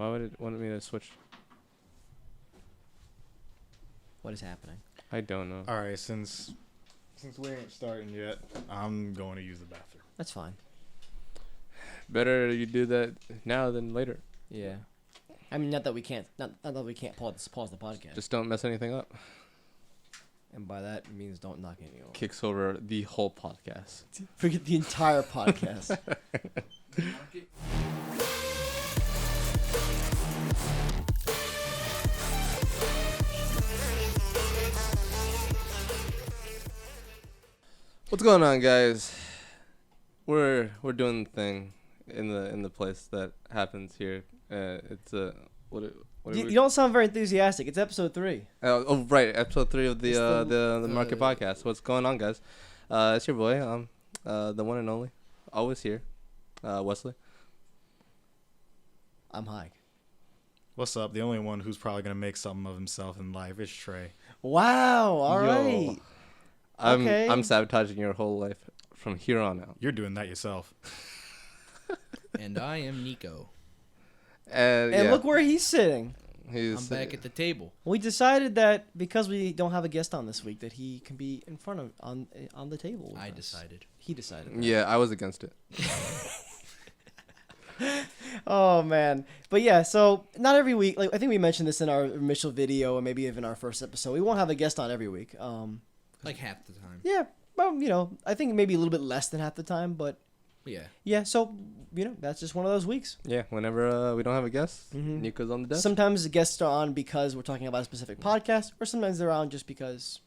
Why would it want me to switch? What is happening? I don't know. All right, since we ain't starting yet, I'm going to use the bathroom. That's fine. Better you do that now than later. Yeah. I mean, not that we can't pause the podcast. Just don't mess anything up. And by that it means don't knock anything over. Kicks over the whole podcast. Forget the entire podcast. What's going on, guys? We're doing the thing in the place that happens here. It's what You don't sound very enthusiastic. It's episode 3. oh right, episode 3 of the Market the- Podcast. What's going on, guys? It's your boy, the one and only, always here, Wesley. I'm Hike. What's up? The only one who's probably going to make something of himself in life is Trey. Wow. All Yo. right. I'm Okay. I'm sabotaging your whole life from here on out. You're doing that yourself. And I am Nico. And And yeah, look where he's sitting. he's I'm back at the table. We decided that because we don't have a guest on this week, that he can be in front of on the table. with I us. decided. He decided. that. Yeah, I was against it. Oh man. But yeah, so not every week. Like I think we mentioned this in our initial video, or maybe even our first episode. We won't have a guest on every week. Like half the time. Yeah. Well, I think maybe a little bit less than half the time, but Yeah. yeah. So that's just one of those weeks. Yeah, whenever we don't have a guest, Mhm. Nico's on the desk. Sometimes the guests are on because we're talking about a specific podcast, or sometimes they're on just because.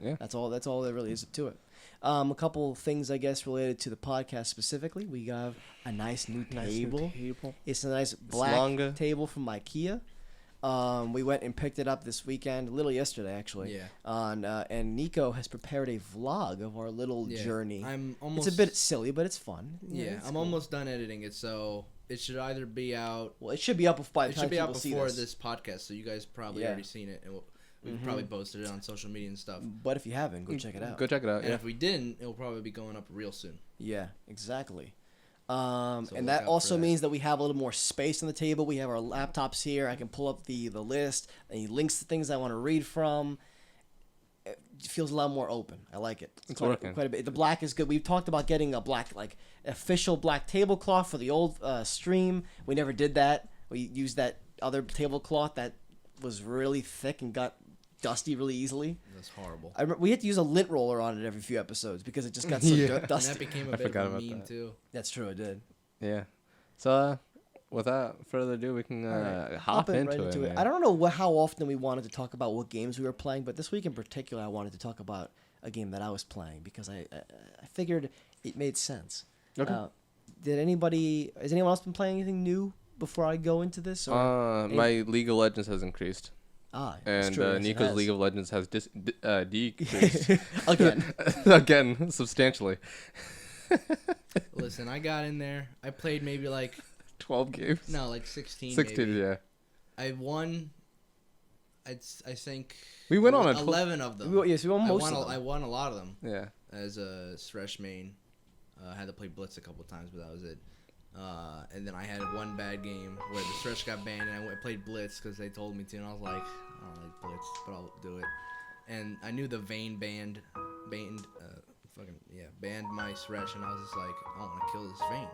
Yeah. That's all there really is to it. A couple things, I guess, related to the podcast specifically. We have a nice new table. It's a nice black longer. table from IKEA. We went and picked it up this weekend, a little yesterday actually. Yeah. And Nico has prepared a vlog of our little Yeah. journey. I'm almost. It's a bit silly, but it's fun. Yeah, it's I'm cool. almost done editing it, so it should either be out. Well, it should be up by the It time should be out people see before this. this podcast, so you guys probably Yeah. already seen it, and we've Mhm. probably posted it on social media and stuff. But if you haven't, go check it out. Go check it out. And Yeah. if we didn't, it'll probably be going up real soon. Yeah, exactly. So And look that out also for that. means that we have a little more space on the table. We have our laptops here. I can pull up the list, any links to things I want to read from. It feels a lot more open. I like it. It's quite, working. quite a bit. The black is good. We've talked about getting a black, like, official black tablecloth for the old stream. We never did that. We used that other tablecloth that was really thick and got dusty really easily. That's horrible. I remember we had to use a lint roller on it every few episodes because it just got so Yeah. And dusty. that became I a bit forgot of a about meme that. too. That's true. It did. Yeah. So, without further ado, we can Alright. hop Hopping into it. Man. I don't know how often we wanted to talk about what games we were playing, but this week in particular, I wanted to talk about a game that I was playing because I figured it made sense. Okay. Has anyone else been playing anything new before I go into this? Or, My League of Legends has increased, it's and true, yes, it Nico's has. League of Legends has decreased Again. again substantially. Listen, I got in there. I played maybe like 12 games. like 16. 16. Maybe. Yeah. I won. I think We went on a 11 of them. Yes, we won most of them. I won a lot of them Yeah. as a Thresh main. I had to play Blitz a couple times, but that was it. And then I had one bad game where the Thresh got banned, and I went and played Blitz because they told me to, and I was like, I don't like Blitz, but I'll do it. And I knew the Vayne banned my Thresh, and I was just like, I don't want to kill this Vayne.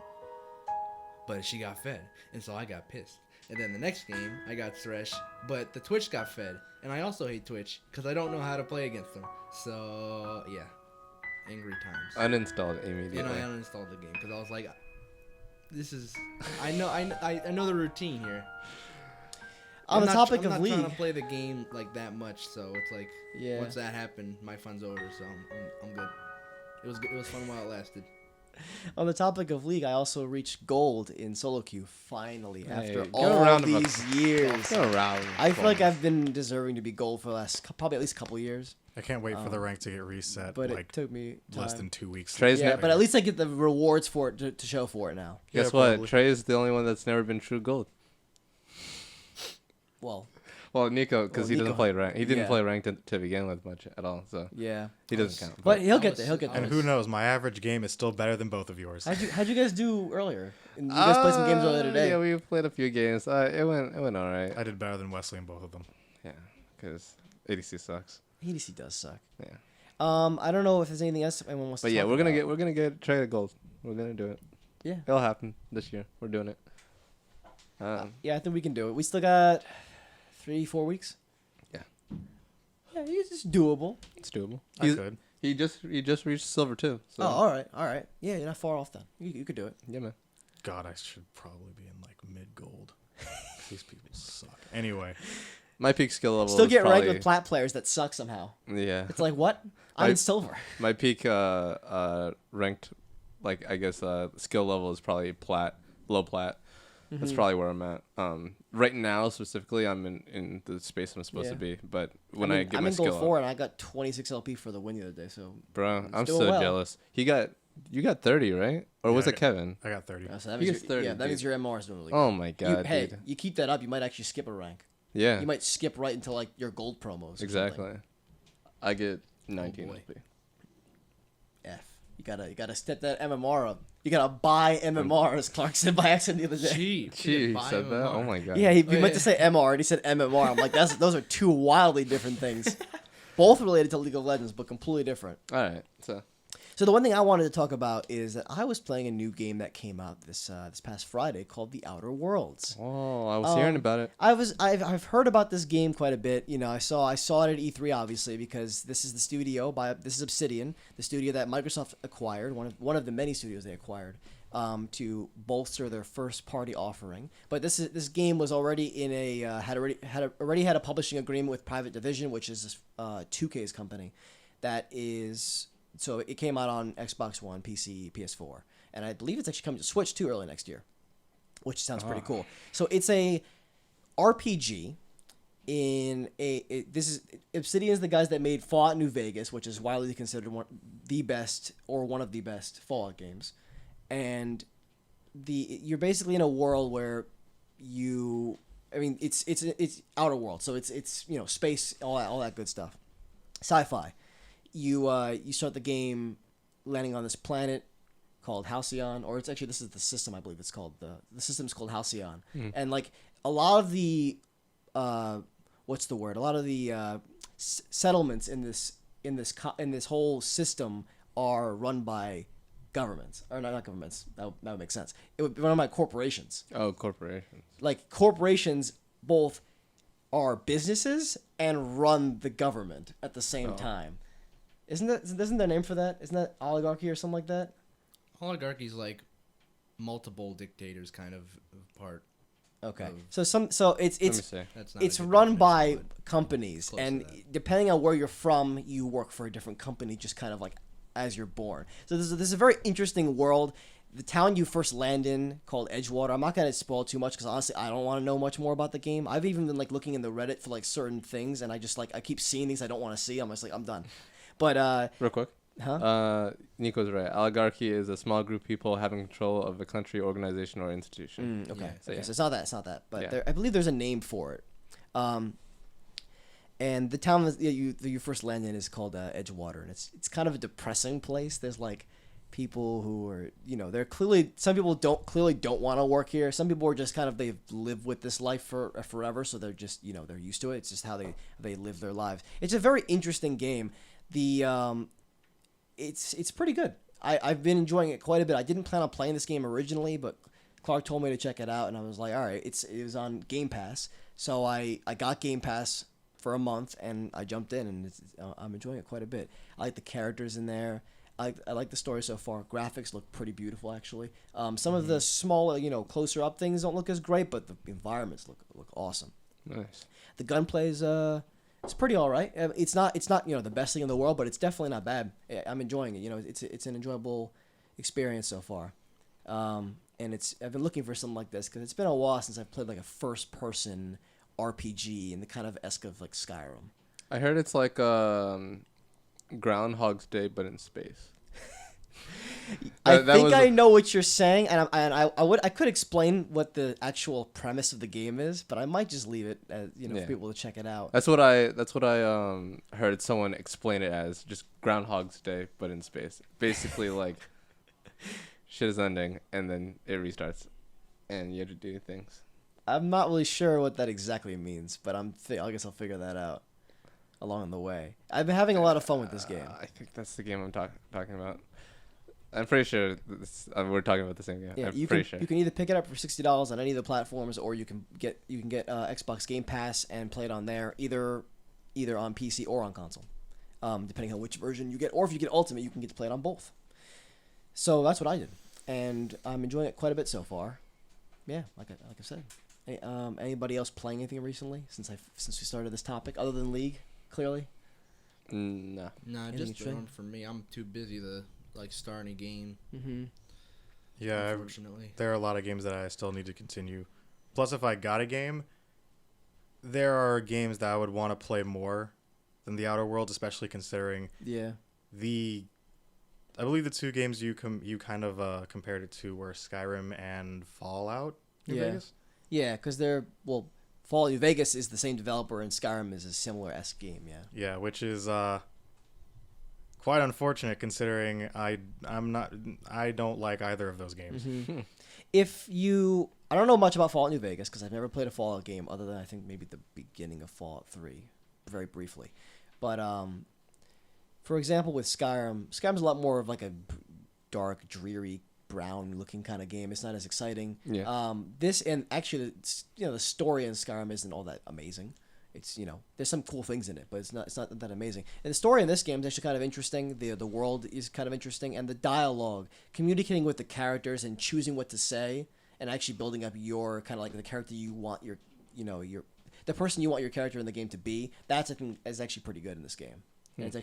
But she got fed, and so I got pissed. And then the next game, I got Thresh, but the Twitch got fed, and I also hate Twitch because I don't know how to play against them. So yeah, angry times. Uninstalled immediately. And I uninstalled the game because I was like, "This is." I know the routine here. On the topic I'm of not League, trying to play the game like that much, so it's like Yeah. once that happened, my fun's over, so I'm good. It was good. It was fun while it lasted. on the topic of League, I also reached gold in solo queue finally after give a all round of these years. Go around. I feel like I've been deserving to be gold for the last probably at least a couple years, I can't wait for the rank to get reset. but like it took me time. less than 2 weeks. Trey's Yeah, ne- but at least I get the rewards for it to show for it now. Guess Yeah, what? probably. Trey is the only one that's never been true gold. Well, Well, Nico, because he doesn't Nico. play rank. He didn't Yeah. play ranked to begin with much at all, so Yeah. he doesn't count. But he'll I get was- there. He'll get I there. And who knows? My average game is still better than both of yours. How'd you guys do earlier? You guys played some games earlier today. Yeah, we played a few games. It went all right. I did better than Wesley in both of them. Yeah, because ADC sucks. EDC does suck. Yeah. I don't know if there's anything else anyone wants But to yeah, talk we're about. gonna get Trey gold. We're gonna do it. Yeah. It'll happen this year. We're doing it. Yeah, I think we can do it. We still got 3-4 weeks. Yeah. Yeah, it's doable. It's doable. I could. He just reached silver too. So Oh, all right. Yeah, you're not far off then. You could do it. yeah, man. God, I should probably be in like mid gold. These people suck. Anyway, My peak skill level. Still is get ranked probably, with plat players that suck somehow. Yeah. It's like what? I'm I- in silver. My peak ranked, like I guess skill level is probably low plat. Mm-hmm. That's probably where I'm at. Right now specifically, I'm in the space I'm supposed Yeah. to be. But when I get I'm my in gold skill 4 up, and I got 26 LP for the win the other day. So, bro, I'm doing so well. jealous. You got 30, right? Or Yeah, was I it got- Kevin? I got 30. so that He means gets 30, yeah, that means dude. your MR is doing really good. Oh my god, Hey, dude. you keep that up, you might actually skip a rank. Yeah, You might skip right into like your gold promos. or exactly. something. I get 19 boy. LP. F. You gotta step that MMR up. You gotta buy MMR, as Clark said by accident the other day. Cheap. Gee, he said that. Oh my god. Yeah, he meant to say MR and he said MMR. I'm like, those are two wildly different things. Both related to League of Legends, but completely different. All right. So So the one thing I wanted to talk about is that I was playing a new game that came out this past Friday called The Outer Worlds. oh, I was hearing about it. I've heard about this game quite a bit. You know, I saw it at E3 obviously because this is the studio this is Obsidian, the studio that Microsoft acquired, one of the many studios they acquired to bolster their first party offering. But this game was already in had a publishing agreement with Private Division, which is 2K's company. That is. So it came out on Xbox One, PC, PS4, and I believe it's actually coming to Switch too early next year, which sounds pretty cool. So it's a RPG Obsidian is the guys that made Fallout New Vegas, which is widely considered one of the best Fallout games, and you're basically in a world where it's outer world, so it's space, all that good stuff, sci-fi. You start the game landing on this planet called Halcyon, or this is the system, I believe it's called. The system's called Halcyon. And like a lot of the settlements in this whole system are run by governments, or not governments. That would make sense. It would be run by corporations. Oh, corporations. Like corporations both are businesses and run the government at the same time. Isn't there a name for that? Isn't that oligarchy or something like that? Oligarchy's like multiple dictators kind of part. Okay. Of- So it's Let me see. That's not a it's good run definition, by but companies, close to and that. depending on where you're from, you work for a different company, just kind of like as you're born. So this is a very interesting world. The town you first land in, called Edgewater, I'm not gonna spoil too much because honestly, I don't want to know much more about the game. I've even been like looking in the Reddit for like certain things, and I keep seeing things I don't want to see. I'm just like, I'm done. But Real quick. Nico's right. Oligarchy is a small group of people having control of a country, organization, or institution. Okay. Yeah. So, Okay, yeah. so it's not that. But Yeah. I believe there's a name for it. And the town that you first land in is called Edgewater, and it's kind of a depressing place. There's like people who are they're some people don't want to work here. Some people are just kind of they've lived with this life for forever, so they're just they're used to it. It's just how they live their lives. It's a very interesting game. It's pretty good. I've been enjoying it quite a bit. I didn't plan on playing this game originally, but Clark told me to check it out, and I was like, all right, it was on Game Pass, so I got Game Pass for a month, and I jumped in, and I'm enjoying it quite a bit. I like the characters in there. I like the story so far. Graphics look pretty beautiful, actually. Some of the smaller, closer up things don't look as great, but the environments look awesome. Nice. The gunplay is it's pretty all right. It's not the best thing in the world, but it's definitely not bad. I'm enjoying it. It's an enjoyable experience so far. And I've been looking for something like this because it's been a while since I've played like a first person RPG in the kind of esque of like Skyrim. I heard it's like Groundhog's Day, but in space. I That think was- I know what you're saying, and I could explain what the actual premise of the game is, but I might just leave it as for Yeah. people to check it out. That's what I heard someone explain it as, just Groundhog's Day but in space. Basically, like shit is ending and then it restarts, and you have to do things. I'm not really sure what that exactly means, but I guess I'll figure that out along the way. I've been having a lot of fun with this game. I think that's the game I'm talking about. I'm pretty sure we're talking about the same game. Yeah, I'm you pretty can sure. you can either pick it up for $60 on any of the platforms, or you can get Xbox Game Pass and play it on there, either on PC or on console, depending on which version you get. Or if you get Ultimate, you can get to play it on both. So that's what I did, and I'm enjoying it quite a bit so far. Yeah, like I said. Anybody else playing anything recently since we started this topic other than League? Clearly. No. Nah, Anything just true? one for me. I'm too busy to like start a game. Mm-hmm. Yeah, Unfortunately. there are a lot of games that I still need to continue. Plus, if I got a game, there are games that I would want to play more than The Outer Worlds, especially considering Yeah. I believe the two games you kind of compared it to were Skyrim and Fallout New Yeah. Vegas. Yeah, because Fallout New Vegas is the same developer, and Skyrim is a similar-esque game. Yeah. Yeah, which is quite unfortunate considering I don't like either of those games. Mm-hmm. I don't know much about Fallout New Vegas because I've never played a Fallout game other than I think maybe the beginning of Fallout 3, very briefly. But for example, with Skyrim's a lot more of like a dark, dreary, brown-looking kind of game. It's not as exciting. Yeah. This and actually, the story in Skyrim isn't all that amazing. It's there's some cool things in it, but it's not that amazing. And the story in this game is actually kind of interesting. The world is kind of interesting, and the dialogue, communicating with the characters and choosing what to say, and actually building up your kind of like the character you want the person you want your character in the game to be. That's I think is actually pretty good in this game. And it's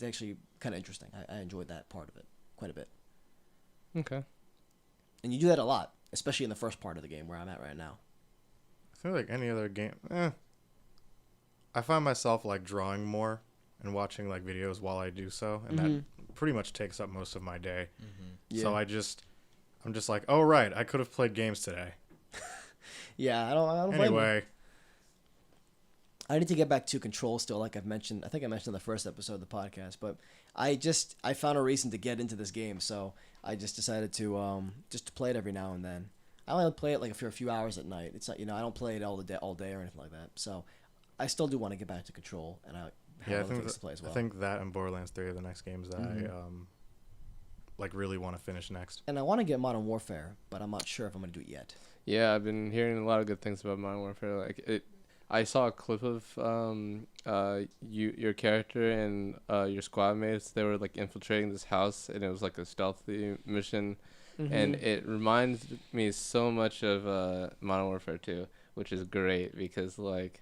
actually kind of interesting. I enjoyed that part of it quite a bit. Okay. And you do that a lot, especially in the first part of the game where I'm at right now. I feel like any other game. I find myself like drawing more and watching like videos while I do so, and that pretty much takes up most of my day. Yeah. So I'm just like, oh right, I could have played games today. Yeah, I don't blame you. Anyway, I need to get back to Control still, like I've mentioned. I think I mentioned in the first episode of the podcast, but I found a reason to get into this game, so I just decided to just to play it every now and then. I only play it like for a few hours at night. It's not I don't play it all day or anything like that. So I still do want to get back to Control, and I have other things to play as well. I think that and Borderlands 3 are the next games that I like really want to finish next. And I want to get Modern Warfare, but I'm not sure if I'm going to do it yet. Yeah, I've been hearing a lot of good things about Modern Warfare. Like I saw a clip of your character and your squad mates. They were like infiltrating this house, and it was like a stealthy mission, and it reminds me so much of Modern Warfare 2, which is great because like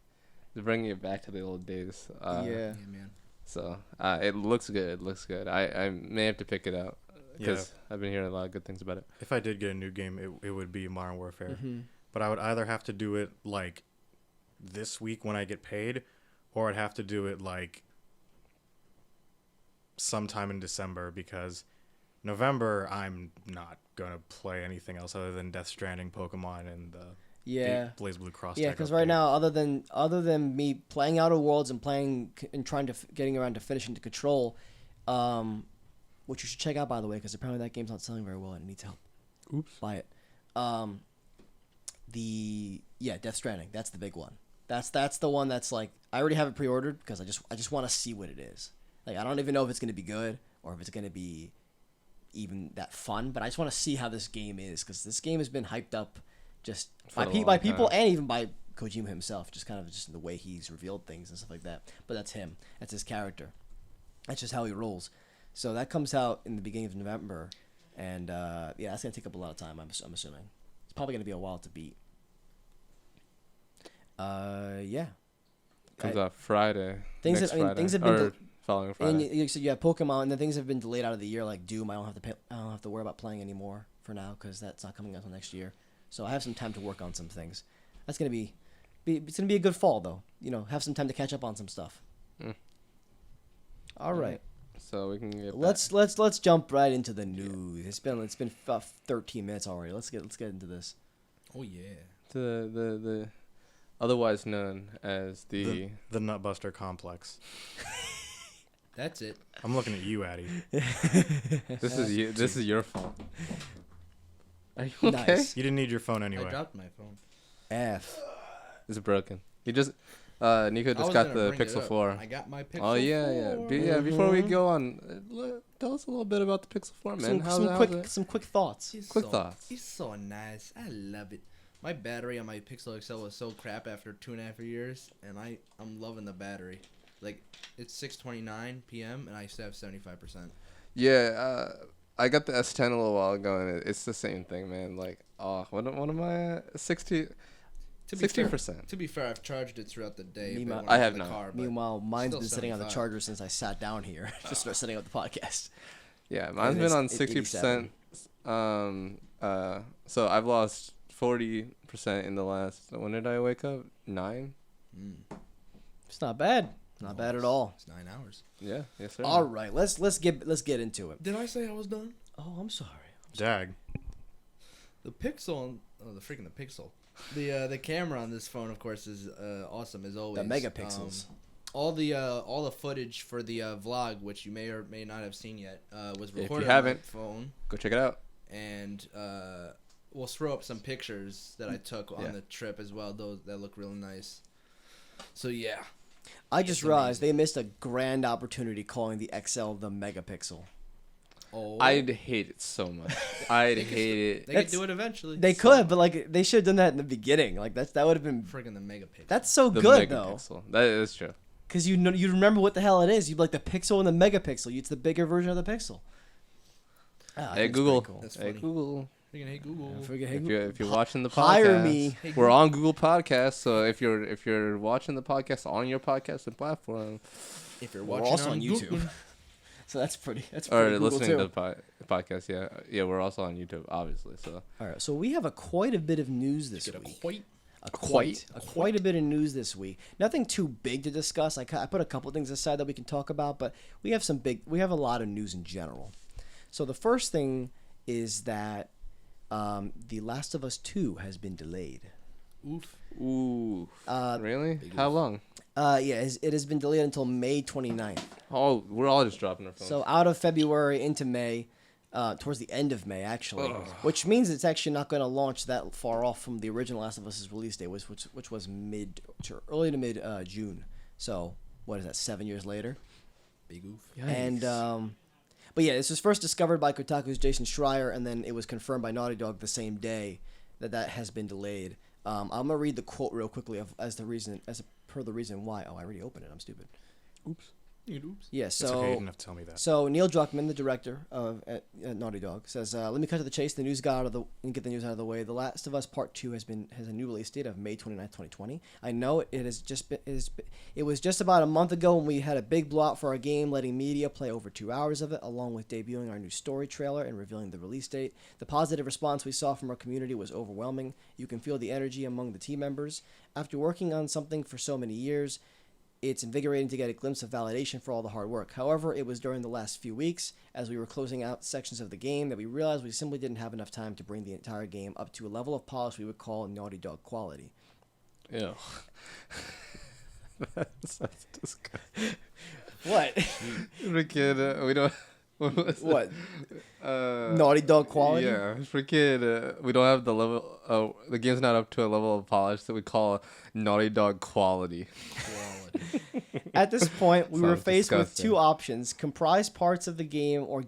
they're bringing it back to the old days. Yeah. Yeah, man. So it looks good. It looks good. I may have to pick it out because I've been hearing a lot of good things about it. If I did get a new game, it would be Modern Warfare. Mm-hmm. But I would either have to do it like this week when I get paid, or I'd have to do it like sometime in December, because November I'm not gonna play anything else other than Death Stranding, Pokemon, and the Blaze Blue Cross. Yeah, Tag because update. right now, other than me playing Outer Worlds and getting around to finishing the Control, which you should check out by the way, because apparently that game's not selling very well and it needs help. Oops. Buy it. Death Stranding. That's the big one. That's the one that's like I already have it pre-ordered because I just want to see what it is. Like I don't even know if it's gonna be good or if it's gonna be even that fun, but I just want to see how this game is because this game has been hyped up just For a by long people time. and even by Kojima himself, just in the way he's revealed things and stuff like that. But that's him. That's his character. That's just how he rolls. So that comes out in the beginning of November, and that's gonna take up a lot of time. I'm assuming it's probably gonna be a while to beat. Comes out Friday. Things next have- I mean, Friday, things have been or following Friday. And you said you have Pokemon, and then things have been delayed out of the year, like Doom. I don't have to worry about playing anymore for now because that's not coming out until next year. So I have some time to work on some things. That's gonna be it's gonna be a good fall though. Have some time to catch up on some stuff. Mm. All right. so we can get. Let's jump right into the news. It's been 13 minutes already. Let's get into this. Oh yeah. The otherwise known as the The Nutbuster Complex. That's it. I'm looking at you, Addy. this is you. This is your fault. Are you okay? Nice. You didn't need your phone I anyway. dropped my phone. F. It's broken. You just Nico I just was got gonna the bring it Pixel up. 4. I got my Pixel Oh yeah. 4. Before we go on, tell us a little bit about the Pixel 4, man. Some quick thoughts. Quick thoughts. He's so nice. I love it. My battery on my Pixel XL was so crap after 2.5 years, and I'm loving the battery. Like, it's 6:29 p.m. and I still have 75%. Yeah, I got the S10 a little while ago, and it's the same thing, man. Like, what am I at? 60%. To be fair, I've charged it throughout the day. Meanwhile- but when I I'm have in the not. car, but Meanwhile, mine's still been sitting on the 75. charger since I sat down here. Just start setting up the podcast. Yeah, mine's it's been on at 60%. So I've lost 40% in the last. When did I wake up? 9. It's not bad. Not bad at all. It's 9 hours. Yeah. Yes, sir. All right, let's get into it. Did I say I was done? Oh, I'm sorry. Dag. The Pixel, the Pixel. The camera on this phone, of course, is awesome as always. The megapixels. All the footage for the vlog, which you may or may not have seen yet, was If you recorded on haven't, my phone, Go check it out. and we'll throw up some pictures that I took on Yeah. the trip as well. Those that look really nice. So yeah, I just It's realized amazing. they missed a grand opportunity calling the XL the megapixel. oh, I'd hate it so much. I'd hate it. they That's- could do it eventually. They could, but like they should have done that in the beginning. Like that would have been. friggin' the megapixel. That's so The good though, megapixel. That is true. because you remember what the hell it is. You'd be like the pixel and the megapixel. It's the bigger version of the pixel. Ah, I Hey think it's Google. pretty cool. That's Hey funny. Google. Friggin' hey Google. I forget- hey, If you're watching the podcast, hire me. Hey, We're on Google Podcasts, so if you're watching the podcast on your podcasting platform If you're We're watching also on on YouTube. Google- So that's pretty. That's or pretty cool listening too. to the podcast, yeah, we're also on YouTube, obviously. So All right, so we have quite a bit of news this Get a week. quite. Quite a bit of news this week. Nothing too big to discuss. I put a couple things aside that we can talk about, but we have a lot of news in general. So the first thing is that The Last of Us 2 has been delayed. Oof. ooh, Uh, really? big How oof. long? It has been delayed until May 29th. Oh, we're all just dropping our phones. So out of February into May, towards the end of May actually, which means it's actually not going to launch that far off from the original Last of Us's release date, which was early to mid June. So what is that? 7 years later. Big oof. And but yeah, this was first discovered by Kotaku's Jason Schreier, and then it was confirmed by Naughty Dog the same day that has been delayed. I'm gonna read the quote real quickly as per the reason why. Oh, I already opened it. I'm stupid. Oops. Yeah. It's okay. You So didn't have to tell me that. so Neil Druckmann, the director of at Naughty Dog, says, "Let me cut to the chase. The news got out of the and get the news out of the way. The Last of Us Part 2 has a new release date of May 29th, 2020. I know it was just about a month ago when we had a big blowout for our game, letting media play over 2 hours of it, along with debuting our new story trailer and revealing the release date. The positive response we saw from our community was overwhelming. You can feel the energy among the team members. After working on something for so many years, it's invigorating to get a glimpse of validation for all the hard work. However, it was during the last few weeks, as we were closing out sections of the game, that we realized we simply didn't have enough time to bring the entire game up to a level of polish we would call Naughty Dog quality." Ew. that's disgusting. What? Freaking, we don't. What? Uh, Naughty Dog quality? Yeah, freaking. We don't have the level. The game's not up to a level of polish that we call Naughty Dog quality. At this point, we were Sounds faced with disgusting. two options: compromise parts of the game or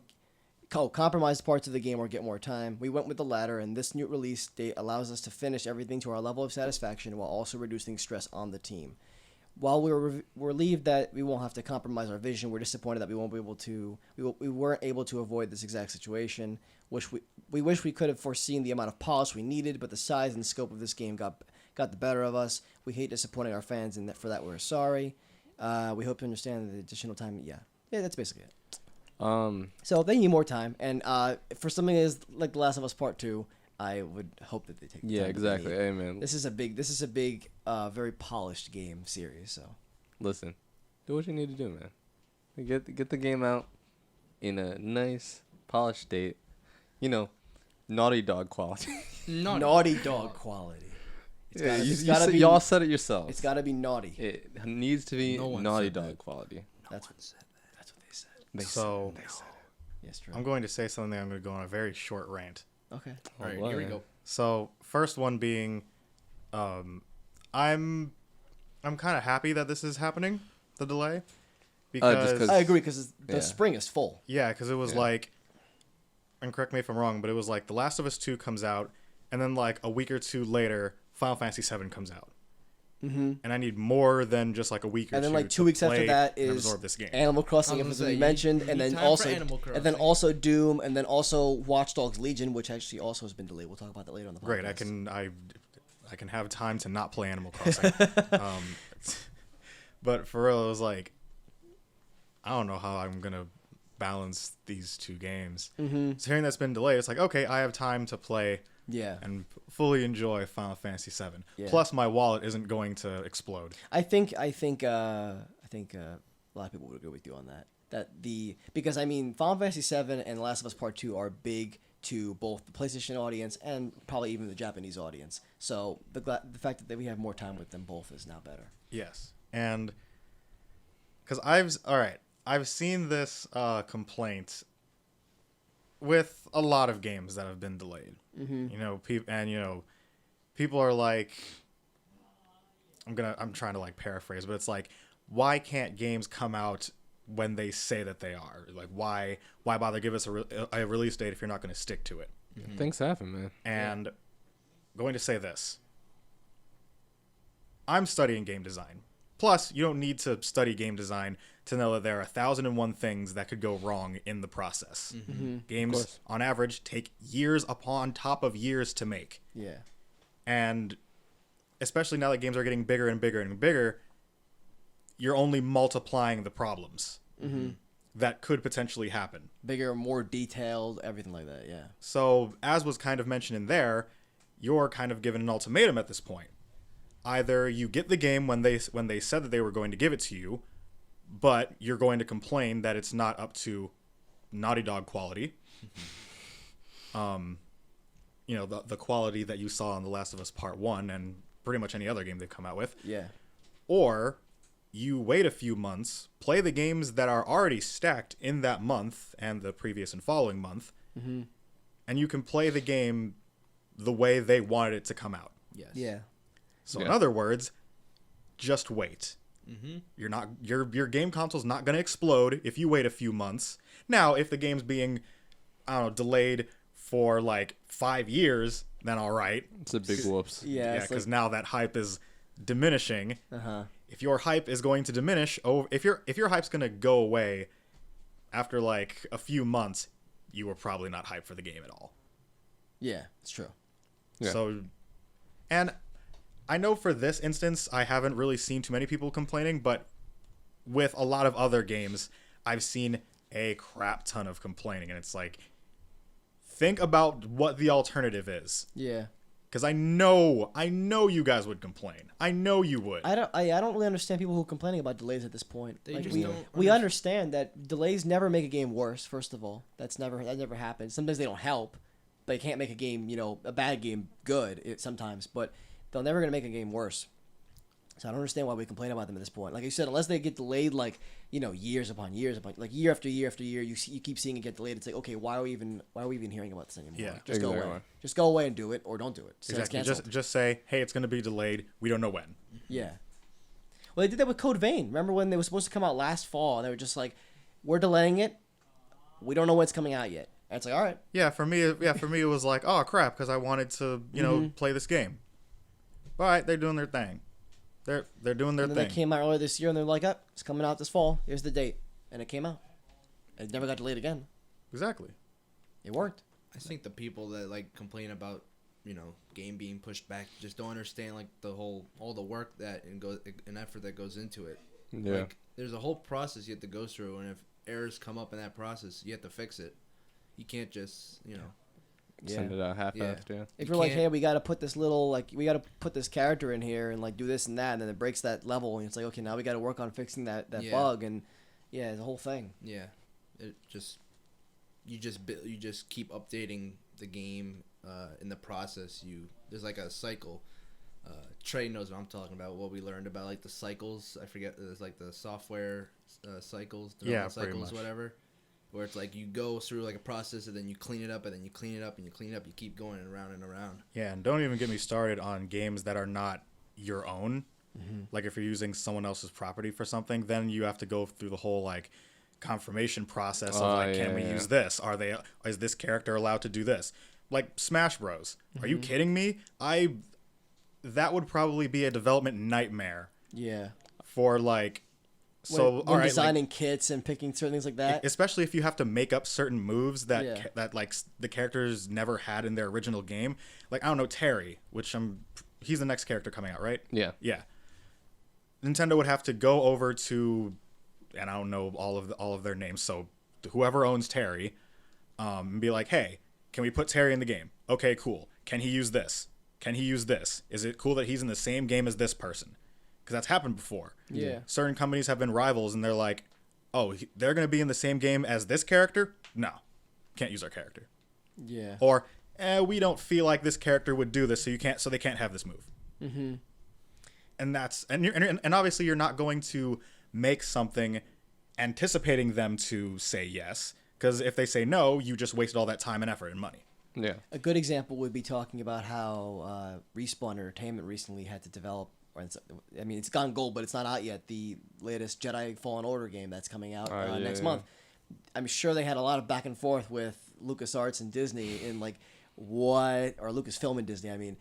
compromise parts of the game or get more time. We went with the latter, and this new release date allows us to finish everything to our level of satisfaction while also reducing stress on the team. While we were relieved that we won't have to compromise our vision, we're disappointed that we won't be able to. We weren't able to avoid this exact situation. We wish we could have foreseen the amount of polish we needed, but the size and scope of this game got the better of us. We hate disappointing our fans, and for that we're sorry. We hope to understand the additional time. Yeah, that's basically it. So they need more time, and for something as like The Last of Us Part 2, I would hope that they take. The Yeah, time that they exactly. need. Amen. This is a big, very polished game series. So Listen, do what you need to do, man. Get the game out. in a nice, polished state. You know, Naughty Dog quality. Naughty Dog quality. Yeah, It's gotta be. y'all said it yourselves. It's gotta be naughty. It needs to be No one Naughty said Dog that. quality. That's what they said. So Yes, true. I'm going to say something. I'm going to go on a very short rant. Okay. All right, Oh, here we wow. go. So first one being, I'm kind of happy that this is happening, the delay, because just 'cause- I agree because the Yeah. spring is full. yeah, because it was Yeah. like, and correct me if I'm wrong, but it was like The Last of Us 2 comes out, and then like a week or two later, Final Fantasy 7 comes out, and I need more than just like a week or And then two. like 2 to weeks after play that and is absorb this game. Animal Crossing, I if was it's gonna say, been mentioned, you and need then time for also Animal and then Crossing. also Doom, and then also Watch Dogs Legion, which actually also has been delayed. We'll talk about that later on the podcast. Great, I can have time to not play Animal Crossing. But for real, it was like, I don't know how I'm gonna balance these two games. So hearing that's been delayed, it's like, okay, I have time to play Yeah, and fully enjoy Final Fantasy VII. Yeah. Plus, my wallet isn't going to explode. I think a lot of people would agree with you on that. Because I mean, Final Fantasy VII and Last of Us Part 2 are big to both the PlayStation audience and probably even the Japanese audience. So the fact that we have more time with them both is now better. Yes, and because I've seen this complaint with a lot of games that have been delayed. You know, people are like, I'm trying to like paraphrase, but it's like, why can't games come out when they say that they are? Like, why bother give us a release date if you're not going to stick to it? Things happen, man. And going to say this. I'm studying game design. Plus, you don't need to study game design to know that there are 1,001 things that could go wrong in the process. Games, course. on average, take years upon top of years to make. Yeah. And especially now that games are getting bigger and bigger and bigger, you're only multiplying the problems that could potentially happen. Bigger, more detailed, everything like that. Yeah. So, as was kind of mentioned in there, you're kind of given an ultimatum at this point. Either you get the game when they said that they were going to give it to you, but you're going to complain that it's not up to Naughty Dog quality. You know, the quality that you saw in The Last of Us Part 1 and pretty much any other game they've come out with. Yeah. Or you wait a few months, play the games that are already stacked in that month and the previous and following month, and you can play the game the way they wanted it to come out. Yes. Yeah. So in Yeah. other words, just wait. You're not your game console's not going to explode if you wait a few months. Now, if the game's being, I don't know, delayed for like 5 years, then all right. It's a big whoops. Yeah. Yeah, It's because like, now that hype is diminishing. uh-huh. If your hype is going to diminish, if your hype's going to go away after like a few months, you were probably not hyped for the game at all. Yeah, it's true. Yeah. So, and I know for this instance, I haven't really seen too many people complaining, but with a lot of other games, I've seen a crap ton of complaining, and it's like, think about what the alternative is, Yeah. because I know you guys would complain. I know you would. I don't really understand people who are complaining about delays at this point. They Like, just we, don't we understand that delays never make a game worse. First of all, that never happens. Sometimes they don't help. They can't make a game, a bad game good sometimes, but they're never gonna make a game worse. So I don't understand why we complain about them at this point. Like you said, unless they get delayed, like years upon years upon, like year after year after year, you keep seeing it get delayed. It's like, okay, why are we even hearing about this anymore? Yeah, Like, just go exactly. away. Just go away and do it, or don't do it. So it's Exactly. canceled. Just say, hey, it's going to be delayed. We don't know when. Yeah. Well, they did that with Code Vein. Remember when they were supposed to come out last fall, and they were just like, "We're delaying it. We don't know when it's coming out yet." And it's like, all right. Yeah, for me, it was like, oh crap, because I wanted to, play this game. All right, they're doing their thing. They're doing their And then thing. they came out earlier this year, and they're like, "Up, it's coming out this fall. Here's the date," and it came out. It never got delayed again. Exactly. It worked. I think the people that like complain about, game being pushed back just don't understand like all the work that and effort that goes into it. Yeah. Like there's a whole process you have to go through, and if errors come up in that process, you have to fix it. You can't just, Send it out half-assed, yeah. If You you're like, can't- "Hey, we got to put this little we got to put this character in here and like do this and that," and then it breaks that level, and it's like, okay, now we got to work on fixing that Yeah. bug, and yeah, the whole thing. yeah, it just you just keep updating the game. In the process, there's like a cycle. Trey knows what I'm talking about. What we learned about like the cycles. I forget. There's like the software cycles, development cycles, whatever. Where it's like you go through like a process and then you clean it up and then you clean it up and you clean it up. You keep going around and around. Yeah, and don't even get me started on games that are not your own. Mm-hmm. Like if you're using someone else's property for something, then you have to go through the whole like confirmation process of like, can we use this? Is this character allowed to do this? Like Smash Bros. Are you kidding me? That would probably be a development nightmare. Yeah. For like. So when designing kits and picking certain things like that, especially if you have to make up certain moves that like the characters never had in their original game. Like I don't know, Terry, he's the next character coming out, right? Yeah. Nintendo would have to go over to, and I don't know all of their names, so whoever owns Terry, and be like, hey, can we put Terry in the game? Okay, cool. Can he use this? Can he use this? Is it cool that he's in the same game as this person? Because that's happened before. Yeah. Certain companies have been rivals, and they're like, oh, they're going to be in the same game as this character? No. Can't use our character. Yeah. Or, we don't feel like this character would do this, so they can't have this move. Mm-hmm. And obviously you're not going to make something anticipating them to say yes, because if they say no, you just wasted all that time and effort and money. Yeah. A good example would be talking about how Respawn Entertainment recently had to develop. It's gone gold, but it's not out yet. The latest Jedi Fallen Order game that's coming out next month. I'm sure they had a lot of back and forth with LucasArts and Disney in like or Lucasfilm and Disney. I mean,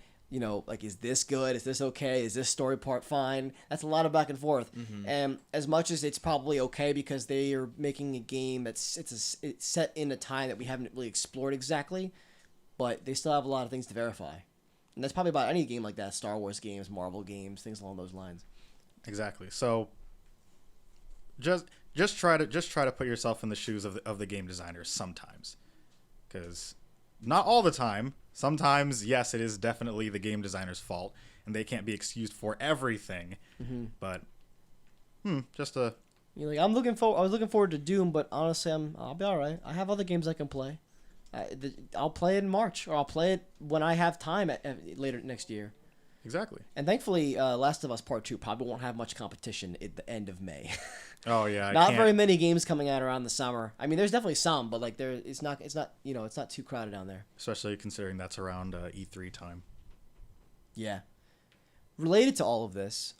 like, is this good? Is this okay? Is this story part fine? That's a lot of back and forth. Mm-hmm. And as much as it's probably okay because they are making a game that's it's set in a time that we haven't really explored exactly, but they still have a lot of things to verify. And that's probably about any game like that, Star Wars games, Marvel games, things along those lines. Exactly. So just try to put yourself in the shoes of the game designers sometimes. Cuz not all the time. Sometimes, yes, it is definitely the game designer's fault and they can't be excused for everything. Mm-hmm. But You're like, I was looking forward to Doom, but honestly, I'll be all right. I have other games I can play. I'll play it in March, or I'll play it when I have time later next year. Exactly. And thankfully, Last of Us Part 2 probably won't have much competition at the end of May. Oh yeah. Not very many games coming out around the summer. I mean, there's definitely some, but like it's not it's not too crowded down there. Especially considering that's around E3 time. Yeah. Related to all of this,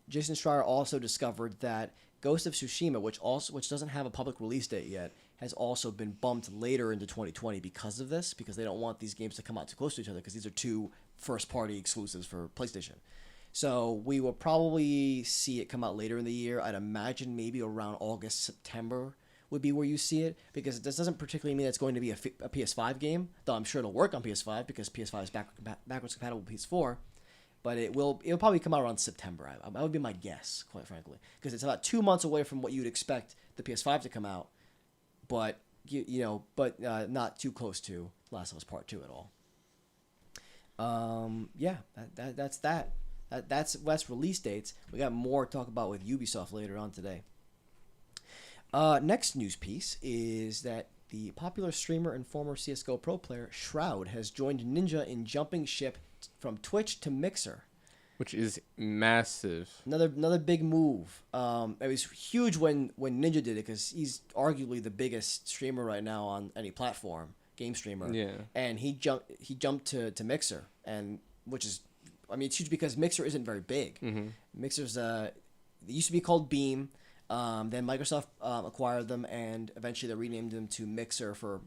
Jason Schreier also discovered that Ghost of Tsushima, which doesn't have a public release date yet, has also been bumped later into 2020 because of this, because they don't want these games to come out too close to each other, because these are two first-party exclusives for PlayStation. So we will probably see it come out later in the year. I'd imagine maybe around August, September would be where you see it, because this doesn't particularly mean it's going to be a PS5 game, though I'm sure it'll work on PS5 because PS5 is backwards compatible with PS4. But it'll probably come out around September. That would be my guess, quite frankly, because it's about 2 months away from what you'd expect the PS5 to come out, but not too close to Last of Us Part 2 at all. That's that. That's release dates. We got more to talk about with Ubisoft later on today. Next news piece is that the popular streamer and former CSGO pro player Shroud has joined Ninja in jumping ship from Twitch to Mixer, which is massive. Another big move. It was huge when Ninja did it, because he's arguably the biggest streamer right now on any platform, game streamer. Yeah. And he jumped to Mixer, and it's huge because Mixer isn't very big. Mm-hmm. Mixer's it used to be called Beam. Then Microsoft acquired them, and eventually they renamed them to Mixer for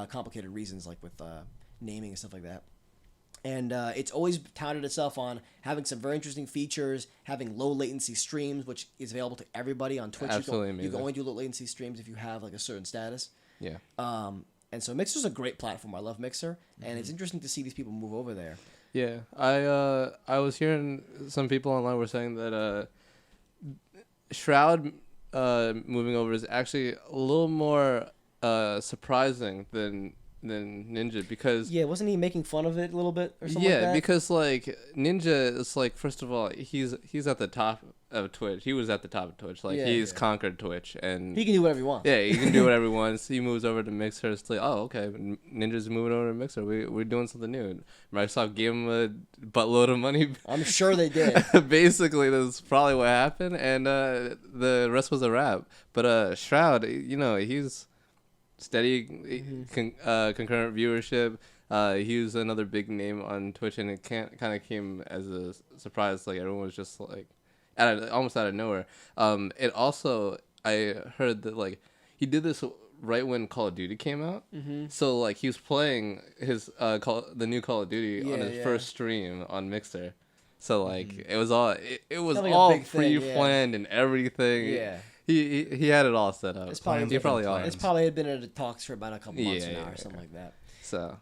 complicated reasons, like with naming and stuff like that. And it's always touted itself on having some very interesting features, having low latency streams, which is available to everybody on Twitch. Absolutely you can only do low latency streams if you have like a certain status. Yeah. And so Mixer's a great platform. I love Mixer, and it's interesting to see these people move over there. Yeah, I was hearing some people online were saying that Shroud moving over is actually a little more surprising than Ninja, because wasn't he making fun of it a little bit or something like that? Because like Ninja is like, first of all, he's at the top of Twitch. He was at the top of Twitch. Like Yeah. he's Yeah. conquered Twitch, and He can do whatever he wants. yeah, he can do whatever he wants. He moves over to Mixer. It's like, oh, okay, Ninja's moving over to Mixer. We're doing something new. Microsoft gave him a buttload of money. I'm sure they did. Basically, that's probably what happened, and the rest was a wrap. But Shroud, he's steady concurrent viewership. He was another big name on Twitch, and it kind of came as a surprise. Like everyone was just like, almost out of nowhere. It also, I heard that like he did this right when Call of Duty came out. Mm-hmm. So like he was playing his the new Call of Duty on his first stream on Mixer. So like it was all it was Sounds like a all big thing, pre-planned and everything. Yeah. He had it all set up. It's probably He probably all. It's probably had been in the talks for about a couple months Yeah, now yeah, or something like that. So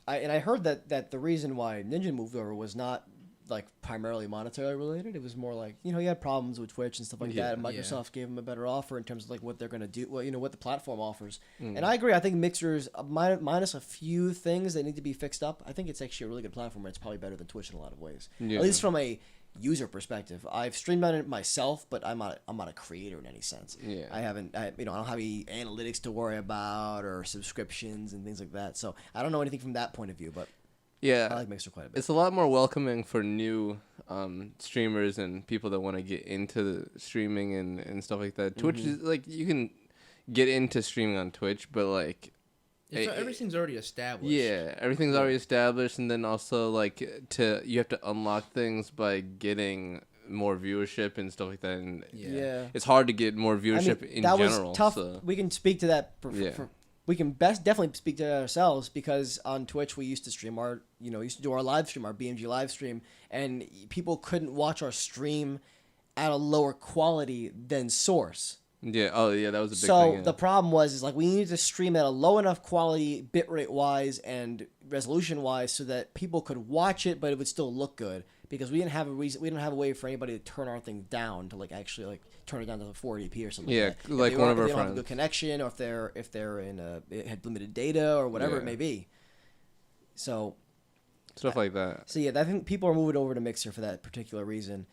I heard that the reason why Ninja moved over was not like primarily monetarily related. It was more like he had problems with Twitch and stuff like that. And Microsoft gave him a better offer in terms of like what they're gonna do. Well, what the platform offers. And I agree. I think Mixer's minus a few things that need to be fixed up. I think it's actually a really good platform. And it's probably better than Twitch in a lot of ways. Yeah. At least from a user perspective. I've streamed on it myself, but I'm not a creator in any sense. Yeah. I don't have any analytics to worry about or subscriptions and things like that. So I don't know anything from that point of view, but yeah, I like Mixer quite a bit. it's a lot more welcoming for new streamers and people that want to get into the streaming and stuff like that. Twitch is like you can get into streaming on Twitch, but like everything's already established. yeah, everything's already established, and then also like you have to unlock things by getting more viewership and stuff like that. And Yeah. it's hard to get more viewership in that general. was tough. So. We can speak to that. Yeah. We can definitely speak to that ourselves because on Twitch we used to stream used to do our live stream, our BMG live stream, and people couldn't watch our stream at a lower quality than Source. Yeah. Oh, yeah. That was a big thing. So Yeah. the problem was like we needed to stream at a low enough quality, bitrate wise and resolution wise, so that people could watch it, but it would still look good. Because we didn't have a reason, we didn't have a way for anybody to turn our thing down to like actually like turn it down to 480p or something. Yeah, like that. like If one of they our don't have a friends. good connection, or if they're in it had limited data or whatever it Yeah. may be. So Stuff like that. So yeah, I think people are moving over to Mixer for that particular reason.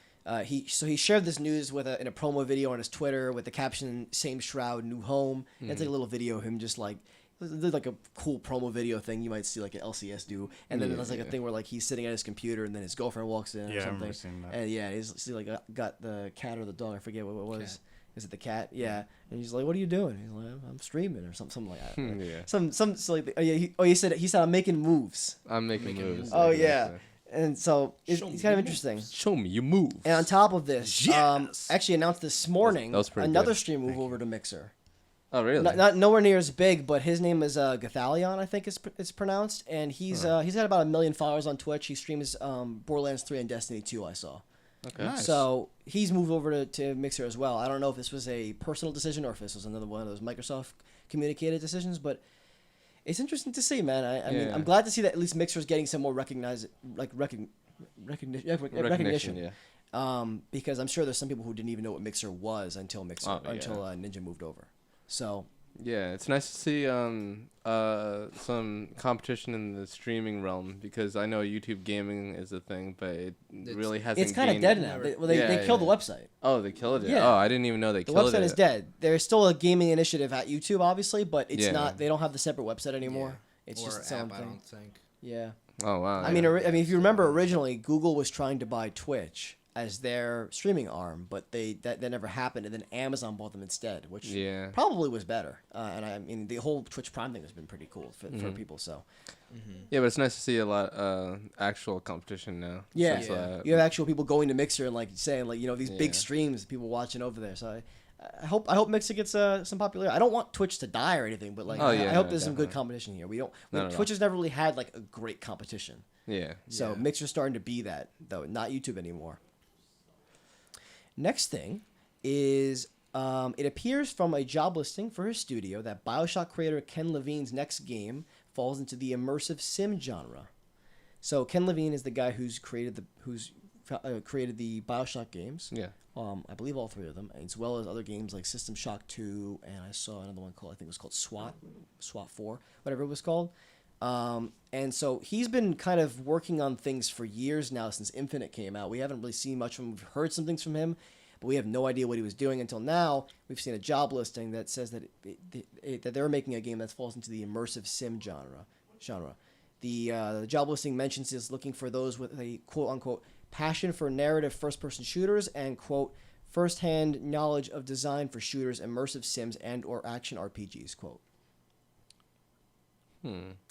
He shared this news in a promo video on his Twitter with the caption "Same Shroud, New Home." And it's like a little video of him just like did like a cool promo video thing you might see like an LCS do, and then there's like a thing where like he's sitting at his computer and then his girlfriend walks in or Yeah, I something. remember seeing that. And yeah, he's like got the cat or the dog, I forget what it was. Cat. Is it the cat? Yeah. And he's like, "What are you doing?" He's like, "I'm streaming" or something like that. Yeah. Some silly thing. Oh yeah. He said I'm making moves. I'm making moves. Oh yeah. Exactly. And so it's Show me kind of your interesting. Show me your move. And on top of this, Yes! actually announced this morning That was pretty another good. stream move over to Mixer. Oh, really? Not nowhere near as big, but his name is Gathalion, I think it's pronounced, and he's got about 1 million followers on Twitch. He streams Borderlands 3 and Destiny 2. I saw. Okay. Nice. So he's moved over to Mixer as well. I don't know if this was a personal decision or if this was another one of those Microsoft communicated decisions, but it's interesting to see, man. I mean, Yeah. I'm glad to see that at least Mixer's getting some more recognition. Yeah. Because I'm sure there's some people who didn't even know what Mixer was until Oh, yeah. Ninja moved over. So Yeah, it's nice to see some competition in the streaming realm because I know YouTube gaming is a thing, but it really hasn't. it's kind of gained- dead now. They killed the website. Oh, they killed it. Yeah. Oh, I didn't even know they The killed it. website is dead. There's still a gaming initiative at YouTube, obviously, but it's Yeah. not. They don't have the separate website anymore. It's or just its own app, I thing. don't think. Yeah. Oh wow. I mean, yeah. if you remember originally, Google was trying to buy Twitch as their streaming arm, but that never happened, and then Amazon bought them instead, which Yeah. probably was better. And I mean, the whole Twitch Prime thing has been pretty cool for Mm-hmm. people. So Yeah, but it's nice to see a lot actual competition now. yeah, since, you have actual people going to Mixer and like saying like these big Yeah. streams, people watching over there. So I hope Mixer gets some popularity. I don't want Twitch to die or anything, but like Oh, yeah, I hope no, there's some good definitely. competition here. Not at Twitch has never really had like a great competition. Yeah. So Yeah. Mixer's starting to be that, though, not YouTube anymore. Next thing is it appears from a job listing for his studio that BioShock creator Ken Levine's next game falls into the immersive sim genre. So Ken Levine is the guy who's created the BioShock games. Yeah. I believe all three of them, as well as other games like System Shock 2, and I saw another one I think it was called SWAT 4, whatever it was called. And so he's been kind of working on things for years now since Infinite came out. We haven't really seen much from him. We've heard some things from him, but we have no idea what he was doing until now. We've seen a job listing that says that that they're making a game that falls into the immersive sim genre. The job listing mentions is looking for those with a quote-unquote passion for narrative first-person shooters and, quote, first-hand knowledge of design for shooters, immersive sims, and or action RPGs, quote.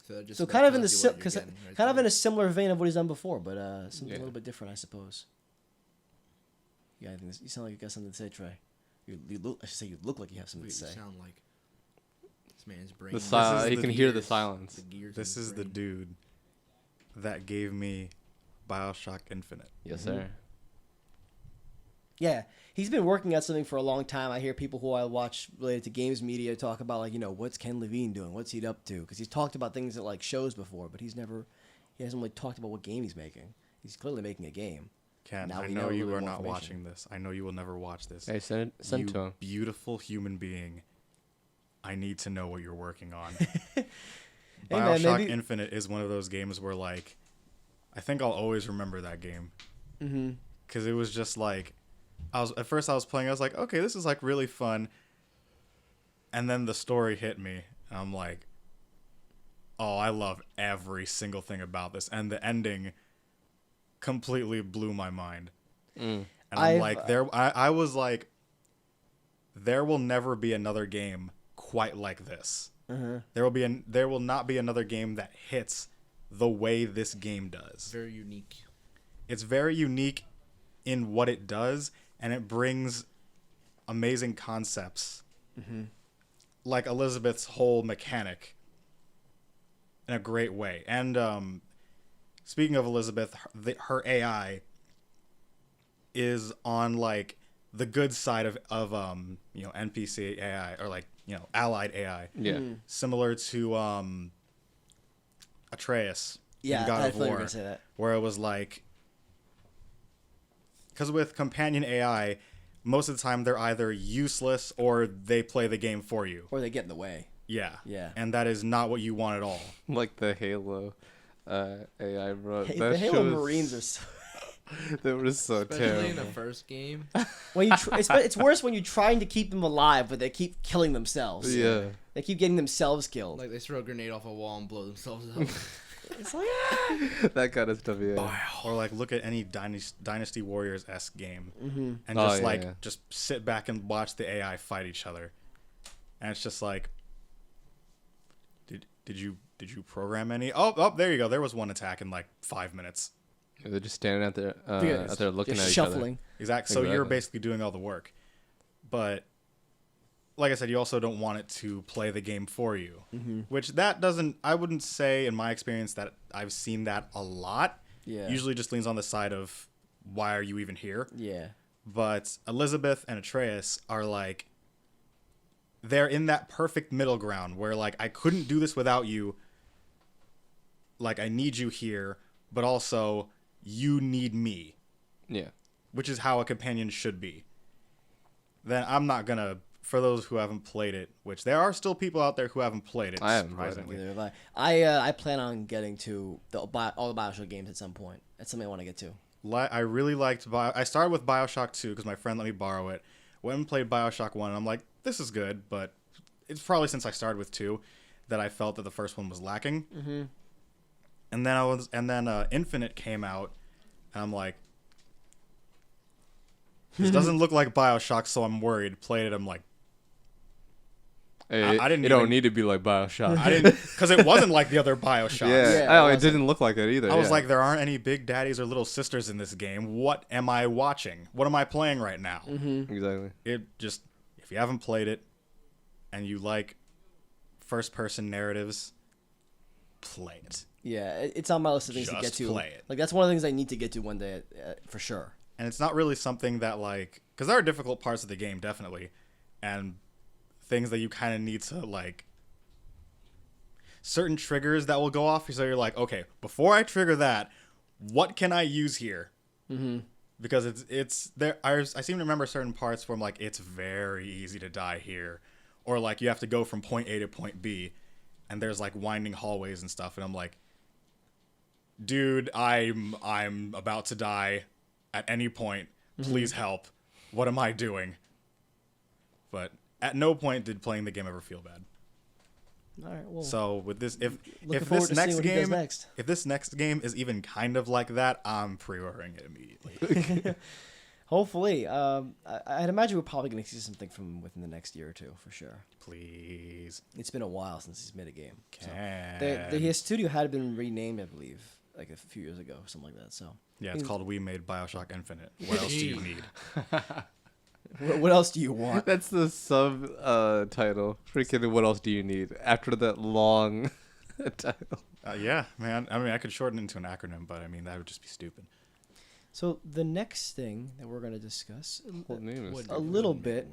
So kind of in in a similar vein of what he's done before, but something a little bit different, I suppose. Yeah, I think you sound like you got something to say, Trey. You look. I should say you look like you have something to say. You sound like this man's brain. You can hear the silence. This is the dude that gave me BioShock Infinite. Yes, sir. Yeah, he's been working on something for a long time. I hear people who I watch related to games media talk about, like, what's Ken Levine doing? What's he up to? Because he's talked about things at, like, shows before, but he hasn't really talked about what game he's making. He's clearly making a game. Ken, I know you are not watching this. I know you will never watch this. Hey, send it to him. Beautiful human being. I need to know what you're working on. BioShock Infinite is one of those games where, like, I think I'll always remember that game. Mm-hmm. Because it was just like, at first I was playing, I was like, okay, this is like really fun. And then the story hit me. And I'm like, oh, I love every single thing about this. And the ending completely blew my mind. And I was like, there will never be another game quite like this. Uh-huh. There will not be another game that hits the way this game does. Very unique. It's very unique in what it does, and it brings amazing concepts. Mm-hmm. Like Elizabeth's whole mechanic in a great way. And speaking of Elizabeth, her AI is on like the good side of NPC AI, or like, allied AI. Yeah. Similar to Atreus in God I of thought you were War, gonna say that. where it was like, because with companion AI, most of the time they're either useless or they play the game for you. Or they get in the way. Yeah. Yeah. And that is not what you want at all. Like the Halo AI, bro. The Halo Marines are so... They were so Especially terrible. in the first game. when you it's worse when you're trying to keep them alive, but they keep killing themselves. Yeah. They keep getting themselves killed. Like they throw a grenade off a wall and blow themselves up. It's like, That kind of stuff, yeah. Or like look at any Dynasty Warriors-esque game, mm-hmm. and just just sit back and watch the AI fight each other, and it's just like, did you program any? Oh, there you go. There was one attack in like 5 minutes. They're just standing out there looking just at shuffling. each Exactly. So you're basically doing all the work, but like I said, you also don't want it to play the game for you, Mm-hmm. which that doesn't. I wouldn't say in my experience that I've seen that a lot. Yeah. Usually just leans on the side of, why are you even here? Yeah. But Elizabeth and Atreus are like, they're in that perfect middle ground where like, I couldn't do this without you. Like, I need you here, but also you need me. Yeah. Which is how a companion should be. Then I'm not gonna, for those who haven't played it, which there are still people out there who haven't played it, I haven't played it. surprisingly. Neither have I plan on getting to all the BioShock games at some point. That's something I want to get to. I really liked I started with BioShock 2 because my friend let me borrow it. Went and played BioShock 1, and I'm like, this is good, but it's probably since I started with 2 that I felt that the first one was lacking. Mm-hmm. And then Infinite came out, and I'm like, this doesn't look like BioShock, so I'm worried. Played it, I'm like, Hey, I didn't it even- don't need to be like BioShock. I didn't, because it wasn't like the other BioShock. Yeah. it It didn't look like it either. I was yeah. like, there aren't any big daddies or little sisters in this game. What am I watching? What am I playing right now? Mm-hmm. Exactly. It just, if you haven't played it and you like first-person narratives, play it. Yeah, it's on my list of things to get Just to. play it. Like, that's one of the things I need to get to one day, for sure. And it's not really something that, like, because there are difficult parts of the game, definitely, and things that you kind of need to, like, certain triggers that will go off, so you're like, okay, before I trigger that, what can I use here? Mm-hmm. Because it's there. I seem to remember certain parts where I'm like, it's very easy to die here, or like you have to go from point A to point B. and there's like winding hallways and stuff, and I'm like, dude, I'm about to die at any point. Please help. What am I doing? But at no point did playing the game ever feel bad. All right. Well, So with this, if forward this to seeing next what he does game, next. if this next game is even kind of like that, I'm pre-ordering it immediately. hopefully, I'd imagine we're probably going to see something from him within the next year or two for sure. Please. It's been a while since he's made a game. So. Can. His studio had been renamed, I believe, like a few years ago, something like that. So Yeah, it's called We Made BioShock Infinite. What else do you need? what else do you want? That's the title. Freaking what else do you need? After that long title. Yeah, man. I mean, I could shorten it into an acronym, but I mean, that would just be stupid. So the next thing that we're going to discuss Whole name is a little bit.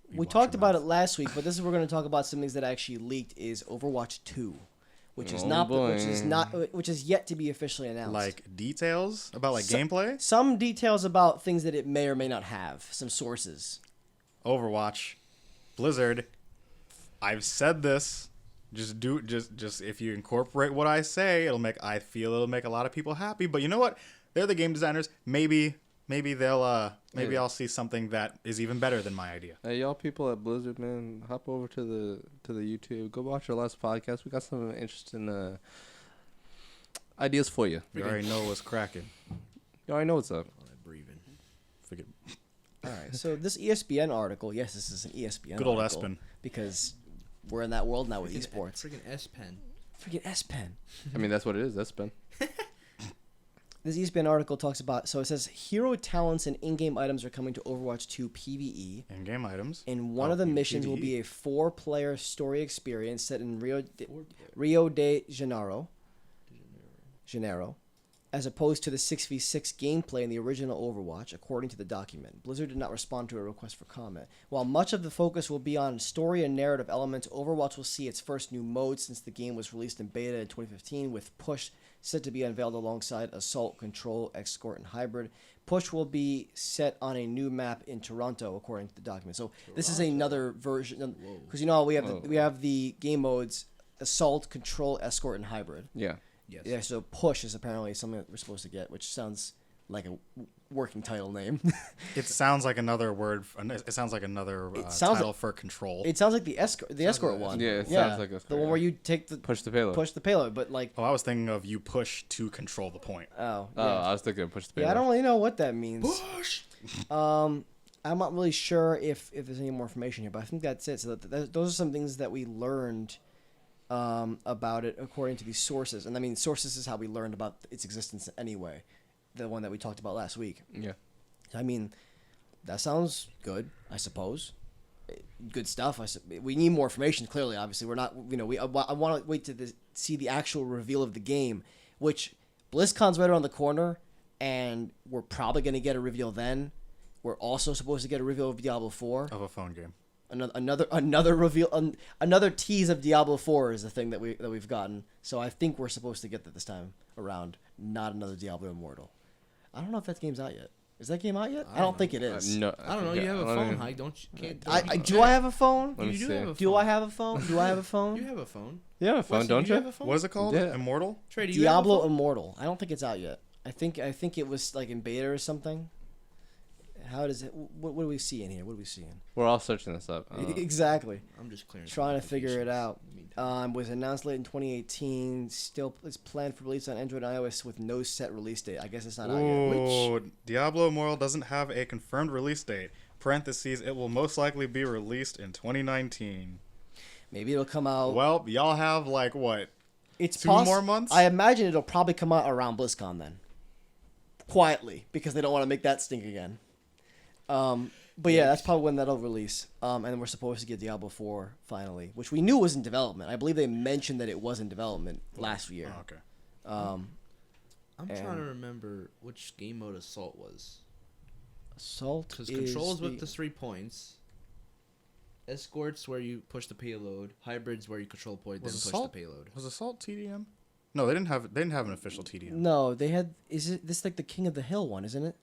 You We watch talked your about mouth. it last week, but this is we're going to talk about some things that actually leaked is Overwatch 2, which is Oh, which is yet to be officially announced. Like details about like gameplay? Some details about things that it may or may not have, some sources. Overwatch, Blizzard. I've said this. Just if you incorporate what I say, it'll make a lot of people happy. But you know what? They're the game designers. Maybe they'll maybe Yeah. I'll see something that is even better than my idea. Hey, y'all people at Blizzard, man, hop over to the YouTube. Go watch our last podcast. We got some interesting ideas for you. You already know what's cracking. You already know what's up. Breathing. Forget All right. So this ESPN article, yes, this is an ESPN good old article, Espen. because we're in that world now with esports. Freaking S Pen. Freaking S Pen. I mean, that's what it is. That's been. This ESPN article talks about, so it says hero talents and in-game items are coming to Overwatch 2 PvE. In-game items. And one Oh, of the PvE. missions will be a 4-player story experience set in Rio de Janeiro, as opposed to the 6v6 gameplay in the original Overwatch, according to the document. Blizzard did not respond to a request for comment. While much of the focus will be on story and narrative elements, Overwatch will see its first new mode since the game was released in beta in 2015, with Push set to be unveiled alongside Assault, Control, Escort, and Hybrid. Push will be set on a new map in Toronto, according to the document. So this is another version, because you know how we have the game modes Assault, Control, Escort, and Hybrid. Yeah. Yes. Yeah, so Push is apparently something that we're supposed to get, which sounds like a working title name. It sounds like another word. It sounds like another sounds title like- for control. It sounds like the escort like one. Yeah, it sounds like the one where you take the Push the payload. push the payload, but like Oh, I was thinking of you push to control the point. oh Oh, yeah. I was thinking of push the payload. Yeah, I don't really know what that means. Push. I'm not really sure if there's any more information here, but I think that's it. So those are some things that we learned about it according to these sources. And I mean, sources is how we learned about its existence anyway. The one that we talked about last week. Yeah. I mean, that sounds good, I suppose. Good stuff. We need more information. Clearly, obviously, we're not. You know, I want to wait to see the actual reveal of the game, which BlizzCon's right around the corner, and we're probably going to get a reveal then. We're also supposed to get a reveal of Diablo 4. Of a phone game. Another reveal, another tease of Diablo 4 is the thing that we've gotten. So I think we're supposed to get that this time around, not another Diablo Immortal. I don't know if that game's out yet. Is that game out yet? I don't think it is. No, I don't know. You have a I don't phone, even- Hike. Don't you? Can't. Do I have a phone? Let me You do see. have a phone. Do I have a phone? Do I have a You phone? have a phone. You have a phone, Wesley, don't do you? have a phone? What is it called? Yeah. Immortal? Trey, do you have a Diablo phone? Immortal. I don't think it's out yet. I think it was like in beta or something. How does it? What do we see in here? What are we seeing? We're all searching this up. Exactly. I'm just clearing. Trying to figure it out. notifications. Was announced late in 2018. Still is planned for release on Android and iOS with no set release date. I guess it's not out yet. Ooh, Diablo Immortal doesn't have a confirmed release date. Parentheses, it will most likely be released in 2019. Maybe it'll come out. Well, y'all have like what? It's 2 more months? I imagine it'll probably come out around BlizzCon then. Quietly, because they don't want to make that stink again. But yeah, that's probably when that'll release. And we're supposed to get Diablo 4 finally, which we knew was in development. I believe they mentioned that it was in development last year. Oh, okay. I'm trying to and- remember which game mode Assault was. Assault Because is Control's with the 3 points. Escorts where you push the payload. Hybrids where you control point then Was push Assault- the payload. Was Assault TDM? No, they didn't have an official TDM. No, they had. Is it this like the King of the Hill one, isn't it?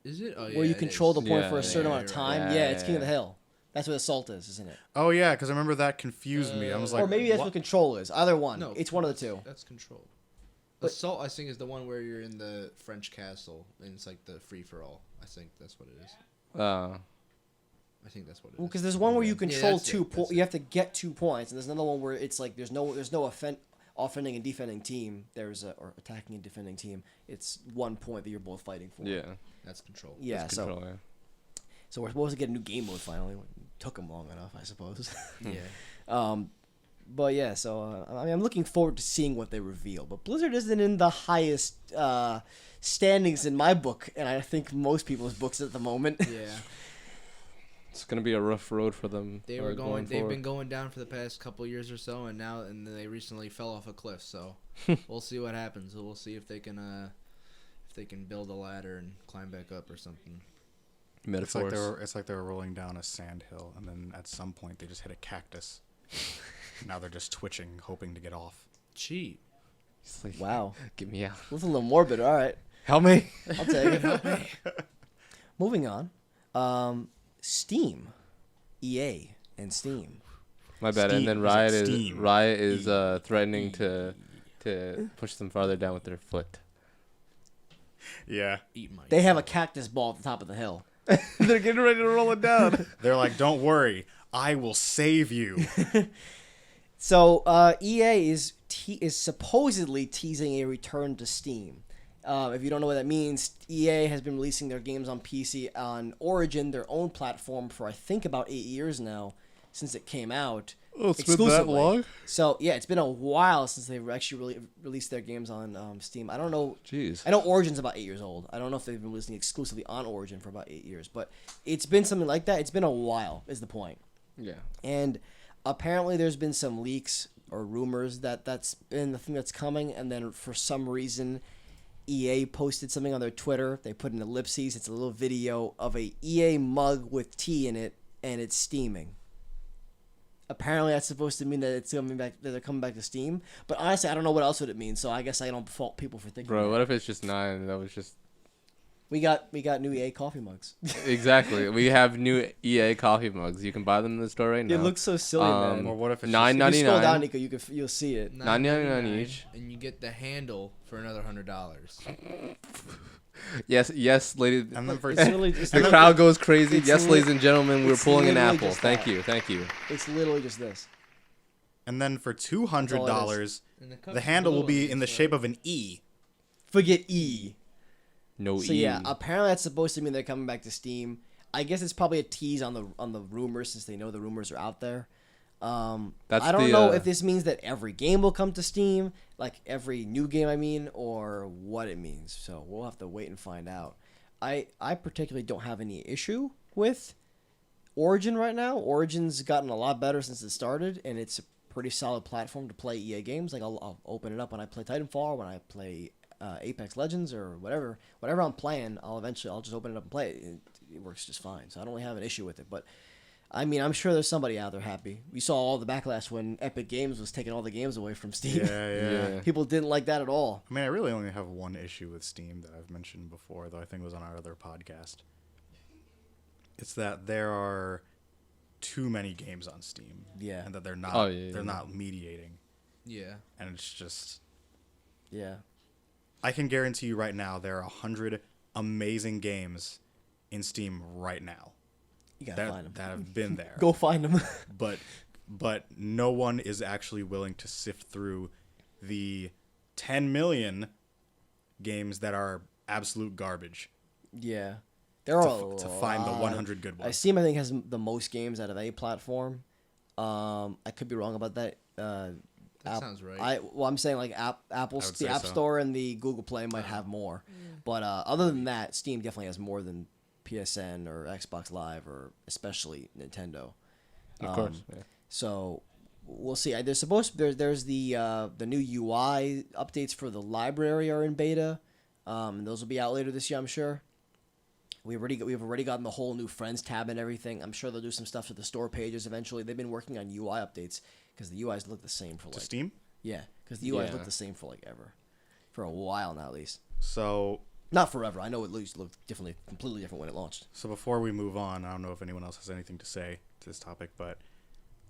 Is it? Oh, yeah, Where you it control is. the point Yeah, for a certain yeah, amount of you're right. time. Yeah, Yeah, it's King of yeah. the Hill. That's what assault is, isn't it? Oh yeah, because I remember that confused me. I was like, Or maybe that's what control is. Either one. No, It's one of the two. That's control. But- Assault, I think, is the one where you're in the French castle and it's like the free for all. I think that's what it is. I think that's what it is. Well, because there's one where you Yeah, control that's it, 2 that's points. it. You have to get 2 points, and there's another one where it's like there's no offending and defending team. Or attacking and defending team. It's 1 point that you're both fighting for. Yeah. That's control. Yeah. That's So control, yeah. so we're supposed to get a new game mode finally. Took them long enough, I suppose. Yeah. But yeah, so I mean, I'm looking forward to seeing what they reveal. But Blizzard isn't in the highest standings in my book, and I think most people's books at the moment. Yeah. It's gonna be a rough road for them. They were going. They've forward. been going down for the past couple years or so, and they recently fell off a cliff. So we'll see what happens. We'll see if they can build a ladder and climb back up or something. Metaphors. it's like they were rolling down a sand hill, and then at some point they just hit a cactus. Now they're just twitching, hoping to get off. Cheat. It's like, Wow, get me out. that's a little morbid. All right, Help me. I'll take it. Moving on, Steam, EA, and Steam. My bad. Steam. And then Was it Riot Steam? is threatening to push them farther down with their foot. Yeah, Eat my. They have a cactus ball at the top of the hill. They're getting ready to roll it down. they're like, "Don't worry, I will save you." So EA is supposedly teasing a return to Steam. If you don't know what that means, EA has been releasing their games on PC on Origin, their own platform, for I think about 8 years now, since it came out. Oh, it's been that long? So yeah, it's been a while since they've actually released their games on Steam. I don't know. Jeez. I know Origin's about 8 years old. I don't know if they've been releasing exclusively on Origin for about 8 years, but it's been something like that. It's been a while, is the point. Yeah. And apparently there's been some leaks or rumors that's been the thing that's coming, and then for some reason EA posted something on their Twitter. They put an ellipses. It's a little video of a EA mug with tea in it, and it's steaming. Apparently that's supposed to mean that it's coming back, that they're coming back to Steam. But honestly, I don't know what else would it mean, so I guess I don't fault people for thinking Bro, that. what if it's just 9? That was just We got new EA coffee mugs. exactly. We have new EA coffee mugs. You can buy them in the store right now. It looks so silly, man. Or what if it's $9.99. If you scroll down, Nico, you'll see it. $9.99 each. And you get the handle for another $100. Yes, ladies. And then for It's literally just The crowd goes crazy. It's Yes, li- ladies and gentlemen, we're it's pulling an literally apple. just Thank that. you. Thank you. It's literally just this. and then for $200, And cup the is handle will blue be on in the this shape side. of an E. Forget E. No So E. yeah, apparently that's supposed to mean they're coming back to Steam. I guess it's probably a tease on the rumors, since they know the rumors are out there. That's I don't the, know if this means that every game will come to Steam, like every new game, I mean, or what it means. So we'll have to wait and find out. I particularly don't have any issue with Origin right now. Origin's gotten a lot better since it started, and it's a pretty solid platform to play EA games. Like I'll open it up when I play Titanfall, when I play Apex Legends, or whatever I'm playing. I'll just open it up and play it. It works just fine. So I don't really have an issue with it. But I mean, I'm sure there's somebody out there happy. We saw all the backlash when Epic Games was taking all the games away from Steam. Yeah. People didn't like that at all. I mean, I really only have one issue with Steam that I've mentioned before, though I think it was on our other podcast. It's that there are too many games on Steam. Yeah. And that they're not yeah. not mediating. Yeah. And it's just Yeah. I can guarantee you right now there are 100 amazing games in Steam right now You gotta find them. that have been there. Go find them. But no one is actually willing to sift through the 10 million games that are absolute garbage Yeah. There are to find the 100 good ones. Steam, I think, has the most games out of any platform. I could be wrong about that. That sounds right. I'm saying like Apple's would the say App so. Store and the Google Play might have more, but other than that, Steam definitely has more than PSN or Xbox Live, or especially Nintendo. Of course. Yeah. So we'll see. There's the new UI updates for the library are in beta. And those will be out later this year, I'm sure. We've already gotten the whole new Friends tab and everything. I'm sure they'll do some stuff to the store pages eventually. They've been working on UI updates because the UIs look the same for to like Steam? yeah, because the UIs Yeah. look the same for like ever, for a while now at least. So Not forever. I know it looked differently, completely different when it launched. So before we move on, I don't know if anyone else has anything to say to this topic, but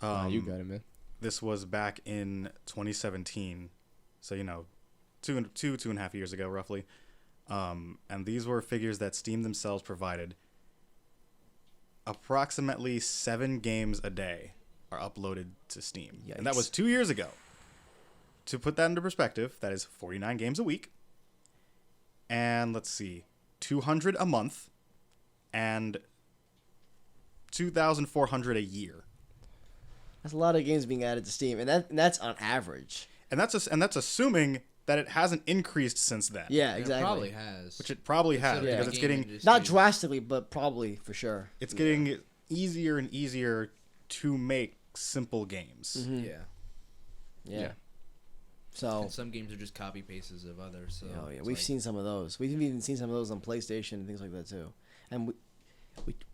You got it, man. this was back in 2017, so two and a half years ago, roughly. And these were figures that Steam themselves provided. Approximately 7 games a day are uploaded to Steam, and that Yikes. was 2 years ago. To put that into perspective, that is 49 games a week. And let's see, 200 a month, and 2,400 a year. That's a lot of games being added to Steam, and that's on average. And that's assuming that it hasn't increased since then. Yeah, It exactly. probably has. Which it probably has, Considering because the it's game getting industry Not is- drastically, but probably for sure. it's getting easier and easier to make simple games. Yeah. Yeah. So, And some games are just copy pastes of others. So oh yeah, it's we've like- seen some of those. We've even seen some of those on PlayStation and things like that too. And we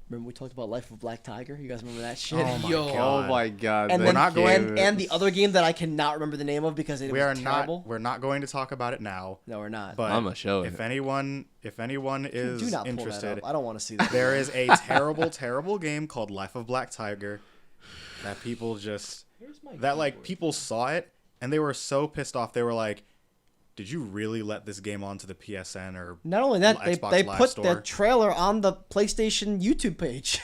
remember we talked about Life of Black Tiger. You guys remember that shit? Oh my Yo. god! Oh my god. And that then not game going- and the other game that I cannot remember the name of because it we was are terrible. not. We're not going to talk about it now. No, we're not. But I'ma show if it. anyone is Do not pull interested, that up. I don't want to see that. there is a terrible game called Life of Black Tiger that people just Where's my that like keyboard? people saw it and they were so pissed off. They were like, "Did you really let this game onto the PSN or?" Not only that, Xbox they Live put Store? the trailer on the PlayStation YouTube page.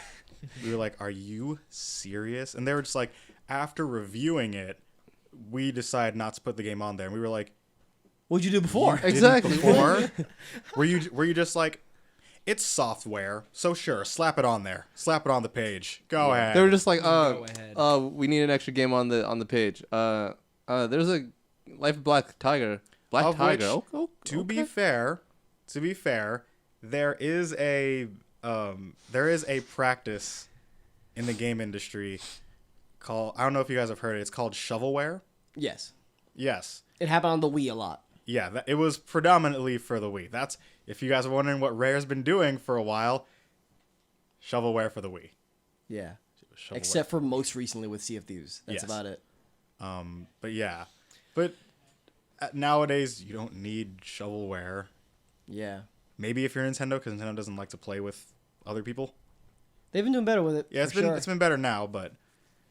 We were like, "Are you serious?" And they were just like, after reviewing it, we decided not to put the game on there. And we were like, What'd you do before? "Didn't Exactly. Before, were you just like, it's software, so sure, slap it on there, slap it on the page, go ahead." They were just like, Go ahead. we need an extra game on the page. There's a Life of Black Tiger. Black Of Tiger. which, Oh, to be fair, there is a practice in the game industry called, I don't know if you guys have heard it. It's called shovelware. Yes. Yes. It happened on the Wii a lot. Yeah, it was predominantly for the Wii. That's, if you guys are wondering what Rare's been doing for a while, shovelware for the Wii. Yeah. Shovelware. Except for most recently with Sea of Thieves. That's Yes. about it. But yeah, but nowadays you don't need shovelware. Yeah. Maybe if you're Nintendo, because Nintendo doesn't like to play with other people. They've been doing better with it. Yeah, for sure. it's been better now, but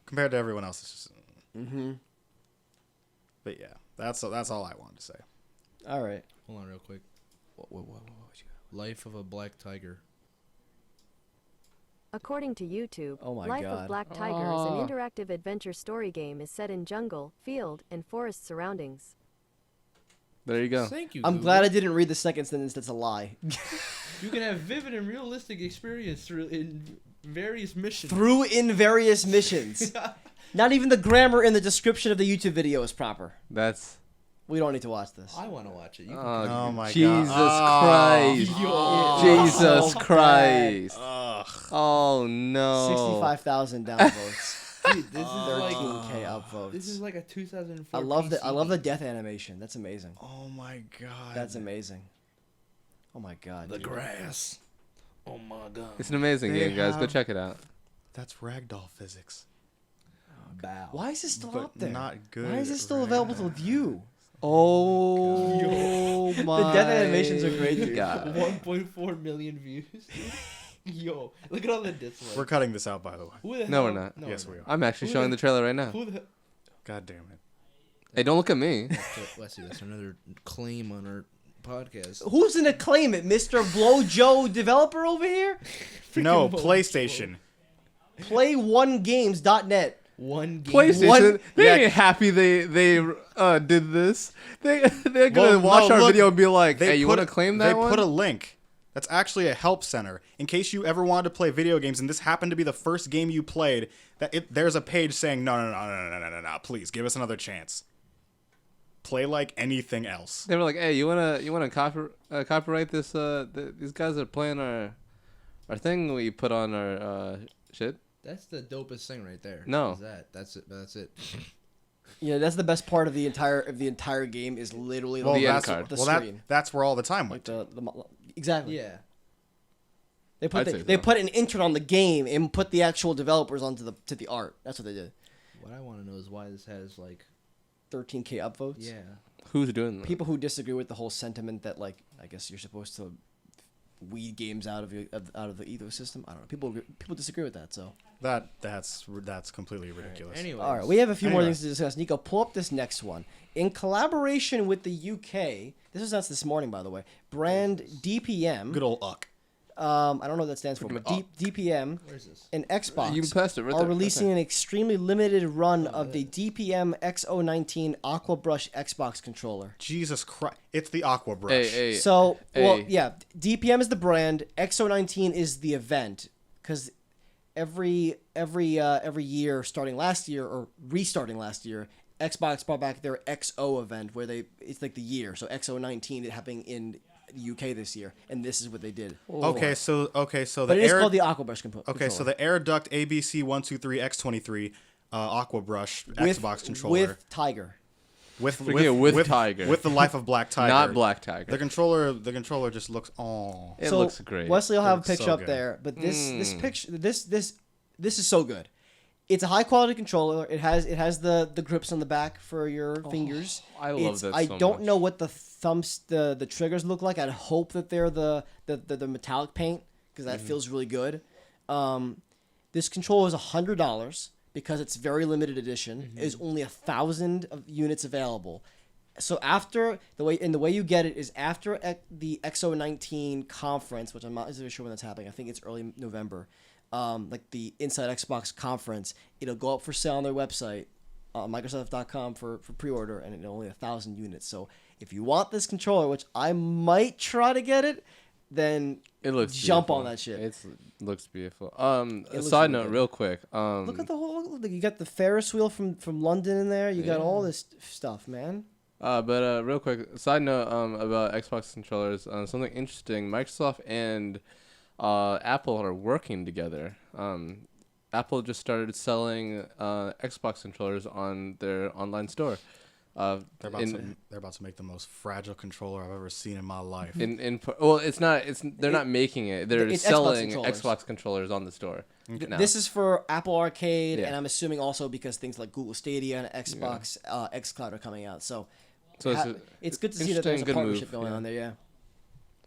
compared to everyone else, it's just. Mm-hmm. But yeah, that's all I wanted to say. All right. Hold on, real quick. What you got? Life of a Black Tiger. According to YouTube, Oh my Life God. of Black Tiger is an interactive adventure story game is set in jungle, field, and forest surroundings. there you go. Thank you. I'm Google. glad I didn't read the second sentence. That's a lie. You can have vivid and realistic experience through in various missions. Through in various missions. Not even the grammar in the description of the YouTube video is proper. That's. We don't need to watch this. I want to watch it. You can Oh my Jesus God. Christ. Oh, Jesus so Christ. Ugh. Oh no. 65,000 downvotes. Dude, this is like 13K upvotes. this is like a 2004. I love PC I love the game. death animation. That's amazing. Oh my God. That's amazing. Oh my God. The dude. grass. Oh my god. It's an amazing They game, guys. Go have- check it out. That's ragdoll physics. Bow. Why is this still But out there? not good Why is this still available to view? Oh my. The death animations are great, dude. God. 1.4 million views. Yo, look at all the dislikes. We're cutting this out, by the way. Who the No, hell- we're not. Yes, we are. I'm actually Who showing the- the trailer right now. Who the? God damn it. Hey, don't look at me. Let's see. That's another claim on our podcast. Who's gonna claim it, Mr. Blow Joe developer over here? No, Freaking PlayStation. Play1games.net. One game. PlayStation. One- They Yeah. ain't happy they did this. They're gonna watch our look, video and be like, they "Hey, you put want to a- claim that They one?" put a link. That's actually a help center. In case you ever wanted to play video games and this happened to be the first game you played, there's a page saying, no, please, give us another chance. Play like anything else. They were like, "Hey, you wanna copyright this? These guys are playing our thing we put on our shit." That's the dopest thing right there. No. Is that? That's it. That's it. Yeah, that's the best part of the entire game is literally Well, The end that's, card. the well that, screen. that's where all the time Like went. exactly. Yeah. They put I'd say they so. put an intern on the game and put the actual developers onto the art. That's what they did. What I want to know is why this has like 13K upvotes. Yeah. Who's doing that? People who disagree with the whole sentiment that like I guess you're supposed to weed games out of the ecosystem. I don't know. People disagree with that. So That's completely ridiculous. Anyway. all right, we have a few more Anyway. things to discuss. Nico, pull up this next one. In collaboration with the UK, this was announced this morning, by the way. Brand DPM. Good old Uck. I don't know what that stands for, but DPM Where's this? and Xbox You passed it right are there, releasing right an extremely limited run of the DPM X019 Aqua Brush Xbox controller. Jesus Christ! It's the Aqua Brush. Hey, So, well, Hey. yeah, DPM is the brand, X019 is the event, because every year, starting last year or restarting last year, Xbox brought back their XO event where it's like the year. So X019 is happening in the UK this year, and this is what they did. Okay, so But the it is Air, called the Aqua Brush controller. okay, so the Air Duct ABC123X23 Aqua Brush with, Xbox controller with Tiger. with Tiger. with the Life of Black Tiger, not Black Tiger. The controller just looks It So looks great. Wesley will It have a looks picture so up good. there, but this picture this is so good. It's a high quality controller. It has the grips on the back for your fingers. I love this I so don't much. know what the the triggers look like. I'd hope that they're the metallic paint because that feels really good. This controller is $100 because it's very limited edition. There's only 1,000 units available. So after the way you get it is after the XO19 conference, which I'm not really sure when that's happening. I think it's early November. Like the Inside Xbox conference, it'll go up for sale on their website, Microsoft.com for pre-order, and it's only 1,000 units. So if you want this controller, which I might try to get it, then It looks jump beautiful. on that shit. It looks beautiful. looks Side really note, good. real quick. Look at the whole. Look, you got the Ferris wheel from London in there. You got all this stuff, man. But real quick, side note about Xbox controllers. Something interesting. Microsoft and Apple are working together. Apple just started selling Xbox controllers on their online store. They're about to make the most fragile controller I've ever seen in my life. Well, it's not. They're not making it. They're It's selling Xbox Xbox controllers on the store. now. This is for Apple Arcade, Yeah. and I'm assuming also because things like Google Stadia and Xbox xCloud are coming out. So it's good to see that there's a interesting, good partnership move, going yeah. on there. Yeah.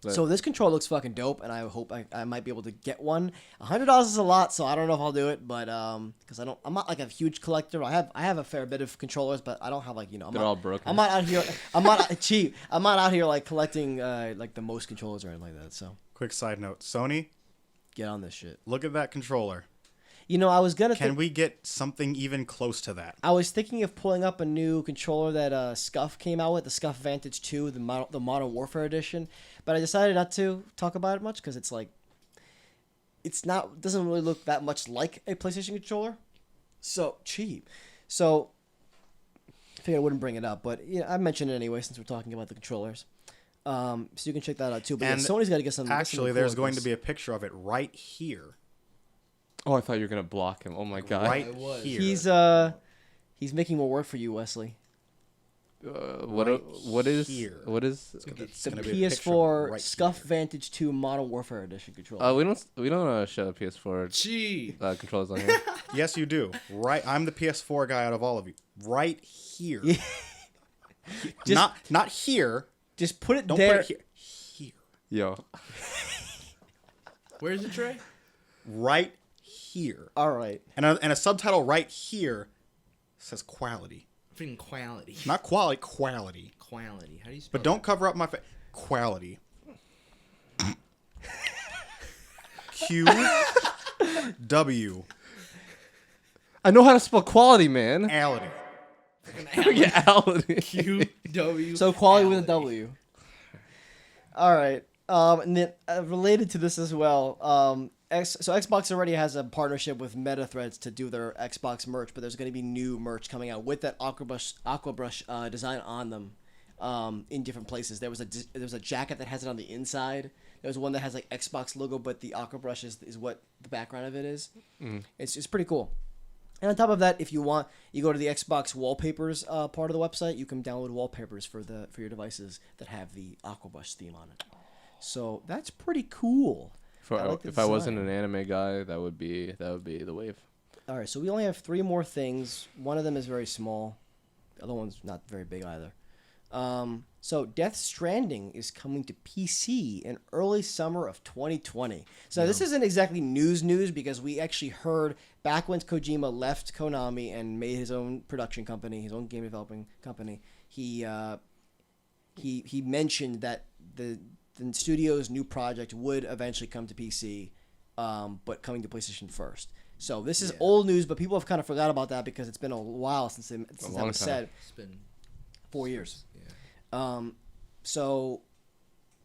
But- So this controller looks fucking dope, and I hope I might be able to get one. $100 is a lot, so I don't know if I'll do it, but because I'm not like a huge collector. I have a fair bit of controllers, but I don't have like They're all broken. I'm not out here. I'm not cheap. I'm not out here like collecting like the most controllers or anything like that. So Quick side note, Sony, get on this shit. look at that controller. You know, I was gonna. Can we get something even close to that? I was thinking of pulling up a new controller that Scuff came out with, the Scuff Vantage 2, the Modern Warfare Edition, but I decided not to talk about it much because it's like, doesn't really look that much like a PlayStation controller, so cheap. So I figured I wouldn't bring it up, but I mentioned it anyway since we're talking about the controllers. So you can check that out too. But And Sony's got to get some. Actually, there's going to be a picture of it right here. Oh, I thought you were gonna block him. Oh my god. Right I was. here. He's making more work for you, Wesley. What Right is here. what is? It's The gonna be a picture PS4 right Scuff here. Vantage 2 Modern Warfare Edition controller. We don't show PS4 Gee. controllers on here. Yes, you do. Right, I'm the PS4 guy out of all of you. Right here. Just- not here. Just put it Don't there. put it here. Here. Yo, Where's the tray? Right here. All right. And a subtitle right here says quality. Freaking quality. Not quality, quality. Quality. How do you spell But don't cover up my face. Quality. Q W I know how to spell quality, man. ality. Yeah, quality. QW? So quality with a W. All right. And then related to this as well, so Xbox already has a partnership with MetaThreads to do their Xbox merch, but there's going to be new merch coming out with that Aquabrush design on them in different places. There was a jacket that has it on the inside. There's one that has like Xbox logo, but the Aquabrush is what the background of it is. It's pretty cool. And on top of that, if you want, you go to the Xbox wallpapers part of the website. You can download wallpapers for your devices that have the Aquabrush theme on it. So that's pretty cool. If I wasn't an anime guy, that would be the wave. All right, so we only have 3 more things. One of them is very small. The other one's not very big either. So Death Stranding is coming to PC in early summer of 2020. So this isn't exactly news because we actually heard back when Kojima left Konami and made his own production company, his own game developing company. He mentioned that the studio's new project would eventually come to PC, but coming to PlayStation first. So this is old news, but people have kind of forgot about that because it's been a while since that was said. It's been 4 years. Yeah. So,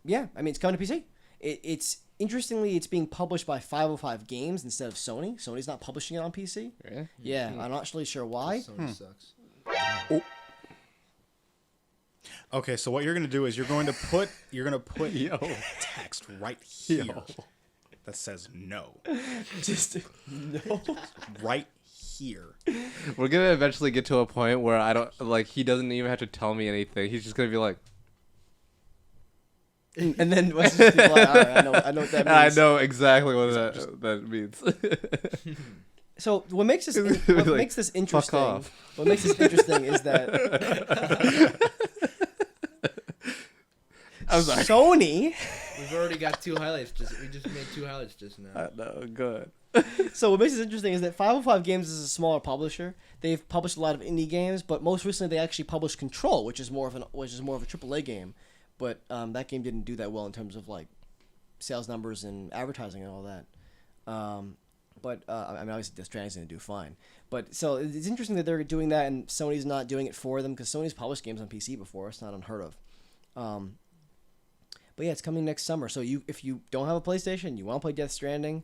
yeah, I mean, it's coming to PC. It's interestingly, it's being published by 505 Games instead of Sony. Sony's not publishing it on PC. Really? Yeah, I'm not really sure why. Sony sucks. Okay, so what you're gonna do is you're gonna put text right here that says no. Just no. Right here. We're gonna eventually get to a point where I don't like. He doesn't even have to tell me anything. He's just gonna be like, And then Wes just be like, all right, I know what that means. I know exactly what that means. So what makes this Like, makes this interesting? off. What makes this interesting is that I'm sorry. Sony. We've already got we just made 2 highlights just now. No, good. So what makes this interesting is that 505 Games is a smaller publisher. They've published a lot of indie games, but most recently they actually published Control, which is more of a AAA game. But that game didn't do that well in terms of like sales numbers and advertising and all that. But I mean, obviously Death Stranding's going to do fine. But so it's interesting that they're doing that and Sony's not doing it for them because Sony's published games on PC before. It's not unheard of. But yeah, it's coming next summer. So if you don't have a PlayStation, you want to play Death Stranding,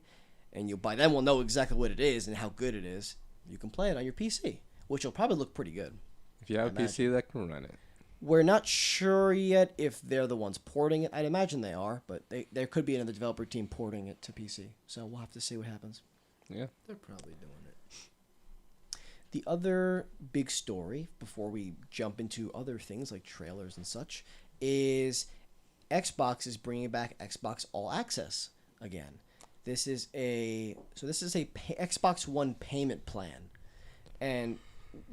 and you by then will know exactly what it is and how good it is, you can play it on your PC, which will probably look pretty good. If you have a PC that can run it. We're not sure yet if they're the ones porting it. I'd imagine they are, but there could be another developer team porting it to PC. So we'll have to see what happens. Yeah. They're probably doing it. The other big story, before we jump into other things like trailers and such, is Xbox is bringing back Xbox All Access again. This is a Xbox One payment plan, and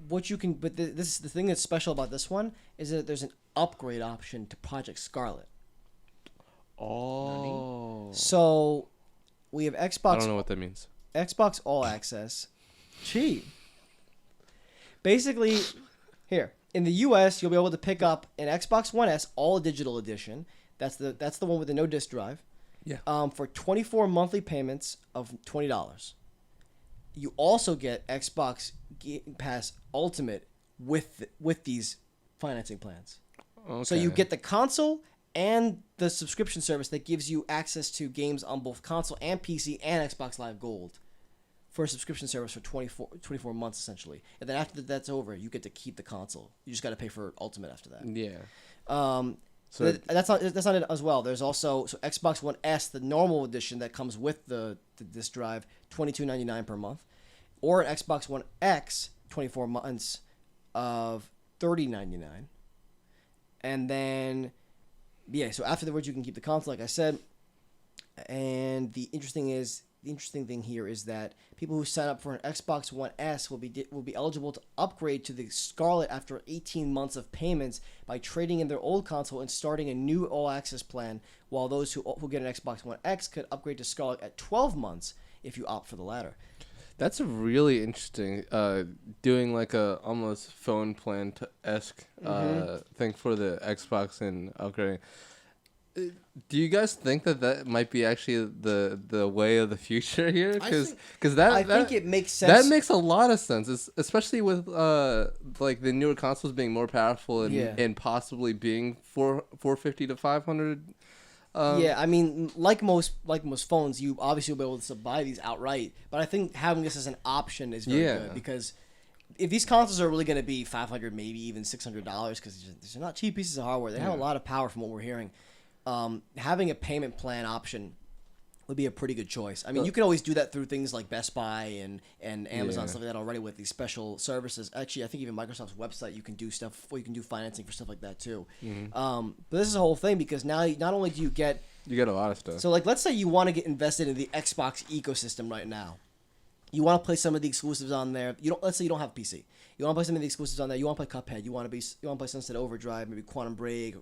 what you can. But this the thing that's special about this one is that there's an upgrade option to Project Scarlet. Oh. So we have Xbox. I don't know what that means. Xbox All Access. Gee. Basically, here in the U.S., you'll be able to pick up an Xbox One S All Digital Edition. That's the one with the no disc drive. Yeah. For 24 monthly payments of $20. You also get Xbox Game Pass Ultimate with these financing plans. Okay. So you get the console and the subscription service that gives you access to games on both console and PC and Xbox Live Gold for a subscription service for 24 months essentially. And then after that's over, you get to keep the console. You just got to pay for Ultimate after that. Yeah. So that's not it as well. There's also Xbox One S, the normal edition that comes with the disc drive, $22.99 per month, or an Xbox One X, 24 months of $30.99. And then, yeah, so afterwards you can keep the console, like I said. And the interesting thing here is that people who sign up for an Xbox One S will be eligible to upgrade to the Scarlet after 18 months of payments by trading in their old console and starting a new All Access plan, while those who get an Xbox One X could upgrade to Scarlet at 12 months if you opt for the latter. That's a really interesting, doing like a almost phone plan esque thing for the Xbox and upgrading. Do you guys think that might be actually the way of the future here? Because I think it makes sense. That makes a lot of sense, especially with like the newer consoles being more powerful and possibly being 450 to 500. Yeah, I mean, like most phones, you obviously will be able to buy these outright. But I think having this as an option is very good because if these consoles are really going to be $500, maybe even $600, because these are not cheap pieces of hardware, they have a lot of power from what we're hearing. Having a payment plan option would be a pretty good choice. I mean, you can always do that through things like Best Buy and Amazon, stuff like that already with these special services. Actually, I think even Microsoft's website, you can do stuff, or you can do financing for stuff like that too. But this is a whole thing because now not only do you get a lot of stuff. So like, let's say you want to get invested in the Xbox ecosystem right now. you want to play some of the exclusives on there. Let's say you don't have a PC. You want to play some of the exclusives on there. You want to play Cuphead. You want to play Sunset Overdrive, maybe Quantum Break,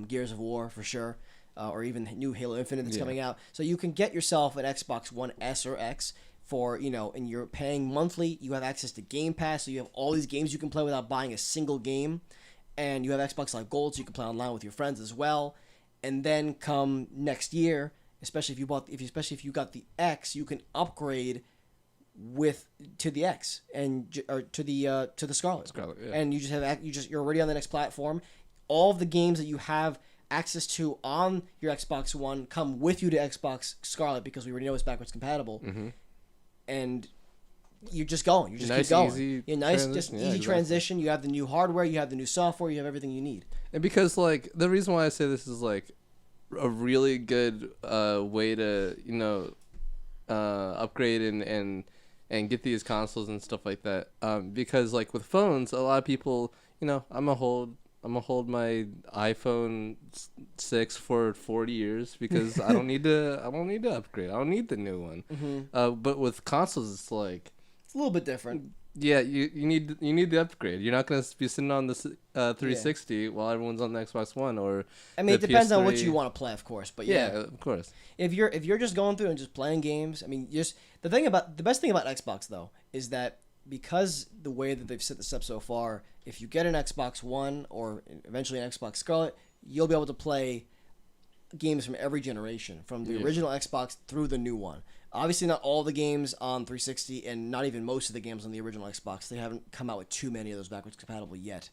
Gears of War for sure, or even new Halo Infinite that's coming out. So you can get yourself an Xbox One S or X for, and you're paying monthly. You have access to Game Pass, so you have all these games you can play without buying a single game. And you have Xbox Live Gold, so you can play online with your friends as well. And then come next year, especially if you got the X, you can upgrade to the X or to the Scarlet. Yeah. And you're already on the next platform. All of the games that you have access to on your Xbox One come with you to Xbox Scarlet because we already know it's backwards compatible. Mm-hmm. And you're just going. You just nice, keep going. Easy Easy transition. You have the new hardware. You have the new software. You have everything you need. And because like the reason why I say this is like a really good way to upgrade and get these consoles and stuff like that. Because like with phones, a lot of people, I'm gonna hold my iPhone 6 for 40 years because I don't need to upgrade. I don't need the new one. Mm-hmm. But with consoles, it's like it's a little bit different. Yeah, you need the upgrade. You're not gonna be sitting on the 360 while everyone's on the Xbox One or. I mean, it depends PS3. on what you want to play, of course. But yeah, of course. If you're just going through and just playing games, I mean, the best thing about Xbox though is that because the way that they've set this up so far, if you get an Xbox One or eventually an Xbox Scarlet, you'll be able to play games from every generation, from the original Xbox through the new one. Obviously, not all the games on 360, and not even most of the games on the original Xbox. They haven't come out with too many of those backwards compatible yet.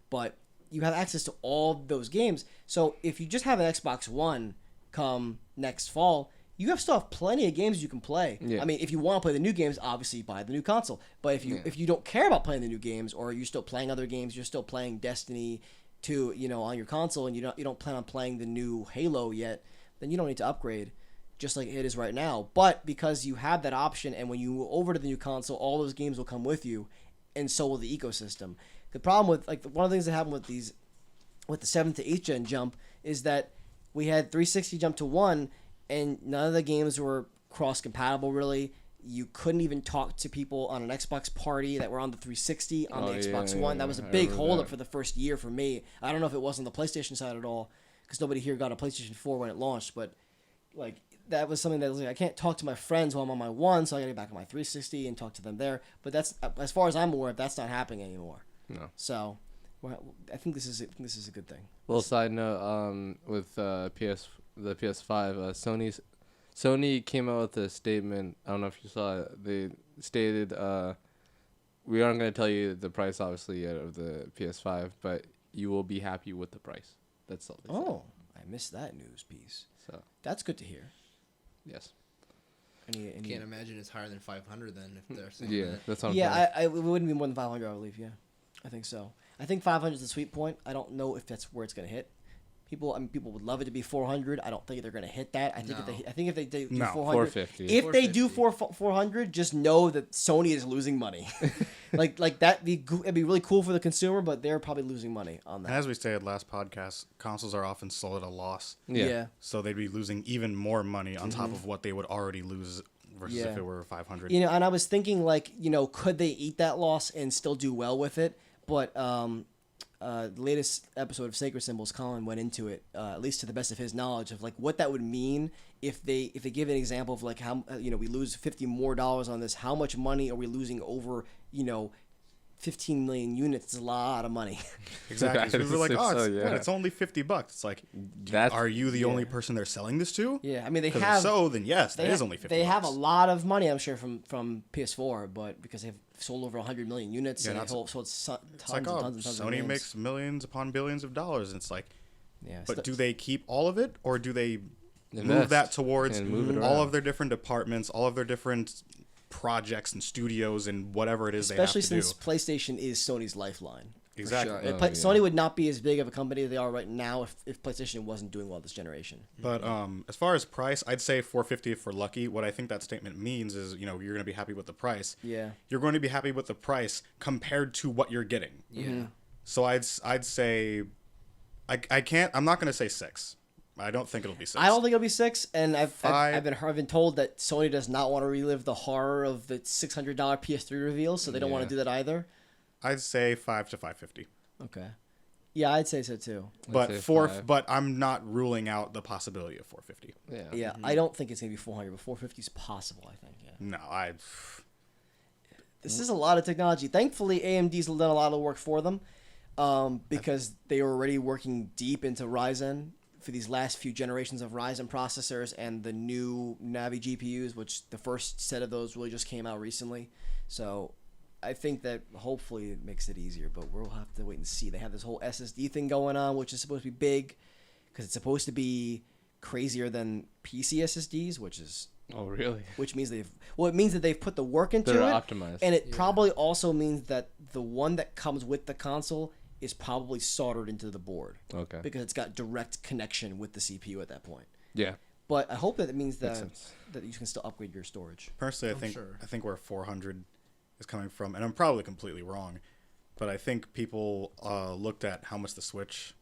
But you have access to all those games. So if you just have an Xbox One come next fall, you still have plenty of games you can play. Yeah. I mean, if you want to play the new games, obviously you buy the new console. But if you don't care about playing the new games, or you're still playing other games, you're still playing Destiny 2, on your console, and you don't plan on playing the new Halo yet, then you don't need to upgrade, just like it is right now. But because you have that option, and when you move over to the new console, all those games will come with you, and so will the ecosystem. The problem with one of the things that happened with the 7th to 8th gen jump is that we had 360 jump to 1, and none of the games were cross compatible really. You couldn't even talk to people on an Xbox party that were on the 360 on the Xbox One. That was a big holdup for the first year for me. I don't know if it was on the PlayStation side at all, because nobody here got a PlayStation 4 when it launched. But that was something that was I can't talk to my friends while I'm on my One, so I got to get back on my 360 and talk to them there. But that's, as far as I'm aware, that's not happening anymore. No. So, I think this is a good thing. Well, side note, with the PS5, Sony came out with a statement. I don't know if you saw it. They stated, we aren't going to tell you the price, obviously, yet of the PS5, but you will be happy with the price. That's all they said. Oh, I missed that news piece. So that's good to hear. Yes. I can't imagine it's higher than 500 then if they're saying Yeah, that. that's what I'm Yeah, it wouldn't be more than 500, I believe. Yeah, I think so. I think 500 is the sweet point. I don't know if that's where it's going to hit. People would love it to be 400. I don't think they're going to hit that. I think if they do 400, 450. if they do 400, just know that Sony is losing money. like that, it'd be really cool for the consumer, but they're probably losing money on that. And as we stated last podcast, consoles are often sold at a loss. Yeah. So they'd be losing even more money on top of what they would already lose versus if it were 500. And I was thinking could they eat that loss and still do well with it? But the latest episode of Sacred Symbols, Colin went into it, at least to the best of his knowledge, of what that would mean if they give an example of how we lose $50 more on this. How much money are we losing over 15 million units? It's a lot of money. Exactly. So we were like, it's only $50. It's like, are you the only person they're selling this to? Yeah, I mean they have. have. So then yes, it is only $50. They have a lot of money, I'm sure, from PS4, but because they've sold over 100 million units, and they've sold tons and tons of Sony games. makes millions upon billions of dollars. And it's like, yeah. But do they keep all of it, or do they Invest move that towards and move it all around. of their different departments, all of their different projects and studios and whatever it is they have to do? Especially since PlayStation is Sony's lifeline. Exactly. For sure. Sony would not be as big of a company as they are right now if PlayStation wasn't doing well this generation. But as far as price, I'd say $450 if we're lucky. What I think that statement means is, you're going to be happy with the price. Yeah. You're going to be happy with the price compared to what you're getting. Yeah. So I'd say I'm not going to say 6. I don't think it'll be 6. I don't think it'll be 6, and I've been told that Sony does not want to relive the horror of the $600 PS3 reveal, so they don't want to do that either. I'd say 5 to 550. Okay. Yeah, I'd say so too. But say 5. But I'm not ruling out the possibility of 450. Yeah. Yeah, I don't think it's gonna be 400, but 450 is possible. I think. Yeah. No, This is a lot of technology. Thankfully, AMD's done a lot of work for them, because they were already working deep into Ryzen for these last few generations of Ryzen processors and the new Navi GPUs, which the first set of those really just came out recently. So I think that hopefully it makes it easier, but we'll have to wait and see. They have this whole SSD thing going on, which is supposed to be big because it's supposed to be crazier than PC SSDs, Oh, really? which means it means that they've put the work into They're it, optimized. and it probably also means that the one that comes with the console is probably soldered into the board Okay. because it's got direct connection with the CPU at that point. Yeah. But I hope that it means Makes that sense. you can still upgrade your storage. personally, I think where 400 is coming from, and I'm probably completely wrong, but I think people looked at how much the Switch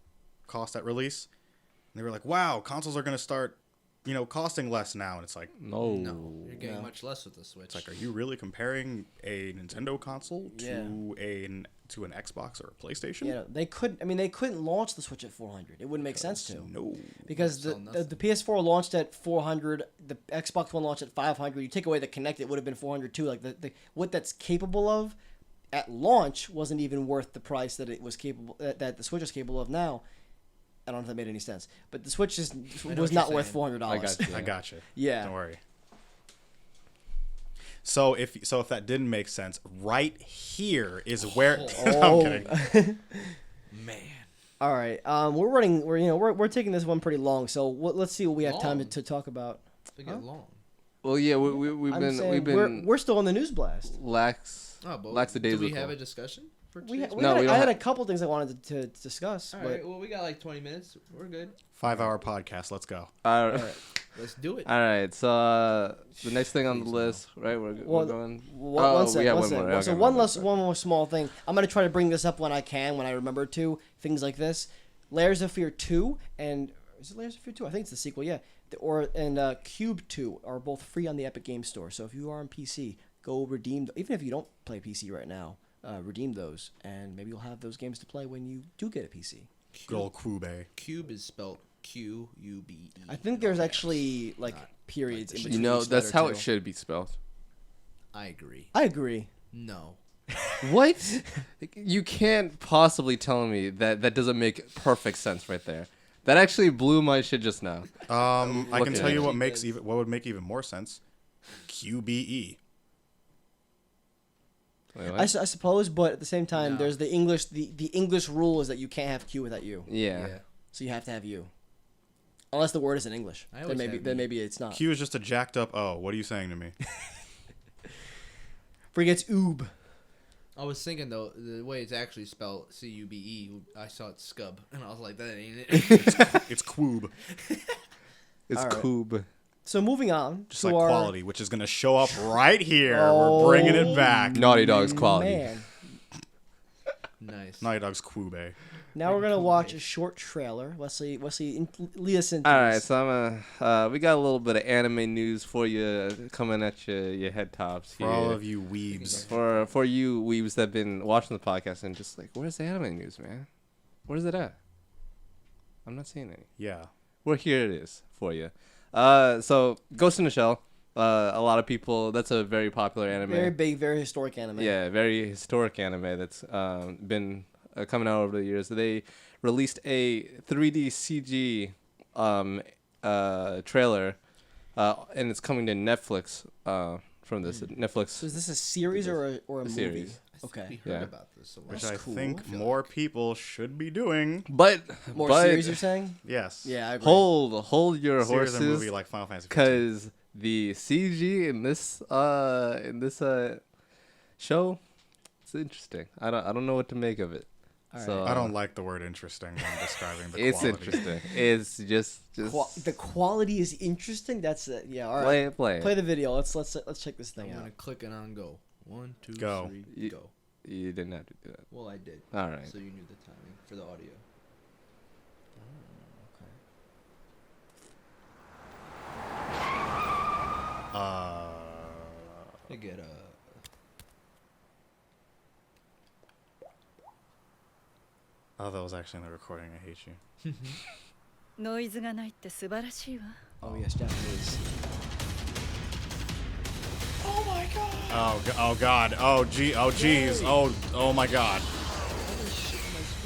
cost at release, and they were like, "Wow, consoles are going to start, costing less now." And it's like, No. No, you're getting much less with the Switch. it's like, are you really comparing a Nintendo console to Yeah. to an Xbox or a PlayStation? Yeah, they couldn't launch the Switch at 400. It wouldn't make sense to. No. Because the PS4 launched at 400, the Xbox One launched at 500. You take away the Kinect, it would have been 400 too. Like the what that's capable of at launch wasn't even worth the price that it was capable that the Switch is capable of now. I don't know if that made any sense, but the Switch was what not you're worth saying. $400. I got you. I got you. Yeah. Don't worry. So if that didn't make sense, right here is where I'm kidding. Man. All right. We're taking this one pretty long, so let's see what we have time Long? to talk about. They get long. Well, yeah, we've I'm been saying we're still on the news blast. lax. Oh, but Lackadaisical. do we have a discussion for We today's No, we don't I had have- a couple things I wanted to discuss. All but right. Well, we got like 20 minutes. We're good. 5-hour podcast. Let's go. All all right. right. Let's do it. All right. So the next thing on the list, right? We're Well, going. One second, we have one one second. more. So Okay, one more small thing. I'm gonna try to bring this up when I can, when I remember to. Things like this. Layers of Fear 2 and is it Layers of Fear 2? I think it's the sequel. Yeah. Cube 2 are both free on the Epic Game Store. So if you are on PC, go redeem. Even if you don't play PC right now, redeem those, and maybe you'll have those games to play when you do get a PC. Good old Cube. Cube is spelled Qube. I think there's actually like periods in You between. know, each that's letter, how too. it should be spelled. I agree. I agree. No. What? You can't possibly tell me that doesn't make perfect sense right there. That actually blew my shit just now. I Look can at tell it. you what would make even more sense. QBE. Wait, I what? suppose, but at the same time, No. there's the English. The English rule is that you can't have Q without U, Yeah. so you have to have U, unless the word is in English. I always have Then U. maybe it's not. Q is just a jacked up O. What are you saying to me? Forgets oob. I was thinking though, the way it's actually spelled Cube, I saw it scub, and I was like, that ain't it. It's Quoob. It's All right. Coob. So moving on Just to like our quality, which is going to show up right here. We're bringing it back. Naughty Dog's quality. man. Nice. Naughty Dog's Quoob. Now we're gonna watch a short trailer. Wesley, lead us into All right, this. so we got a little bit of anime news for you coming at your head tops here. For all of you weebs. For you weebs that've been watching the podcast and just like, where's the anime news, man? Where's it at? I'm not seeing any. Yeah. Well, here it is for you. So Ghost in the Shell. A lot of people. That's a very popular anime. Very big, very historic anime. Yeah, very historic anime that's been coming out over the years. They released a 3D CG trailer, and it's coming to Netflix from this Netflix. So is this a series or a movie? series. Okay. We heard Yeah. about this a lot. Which That's I cool. think I feel more people should be doing. But More but series, you're saying? Yes. Yeah, I agree. hold your Series and movie horses, like Final Fantasy 15. because the CG in this show, it's interesting. I don't know what to make of it. All right. So I don't like the word interesting when describing the It's quality. interesting. It's just The quality is interesting. That's it. Yeah. All right. play. Play the video. Let's check this thing I'm out. gonna click it on go. 1, 2, Go. 3, Ye- go. You didn't have to do that. Well, I did. All right. So you knew the timing for the audio. get Oh, that was actually in the recording. I hate you. ノイズがないって素晴らしいわ。 Oh yes, Japanese. Oh god. Oh jeez. Oh my god.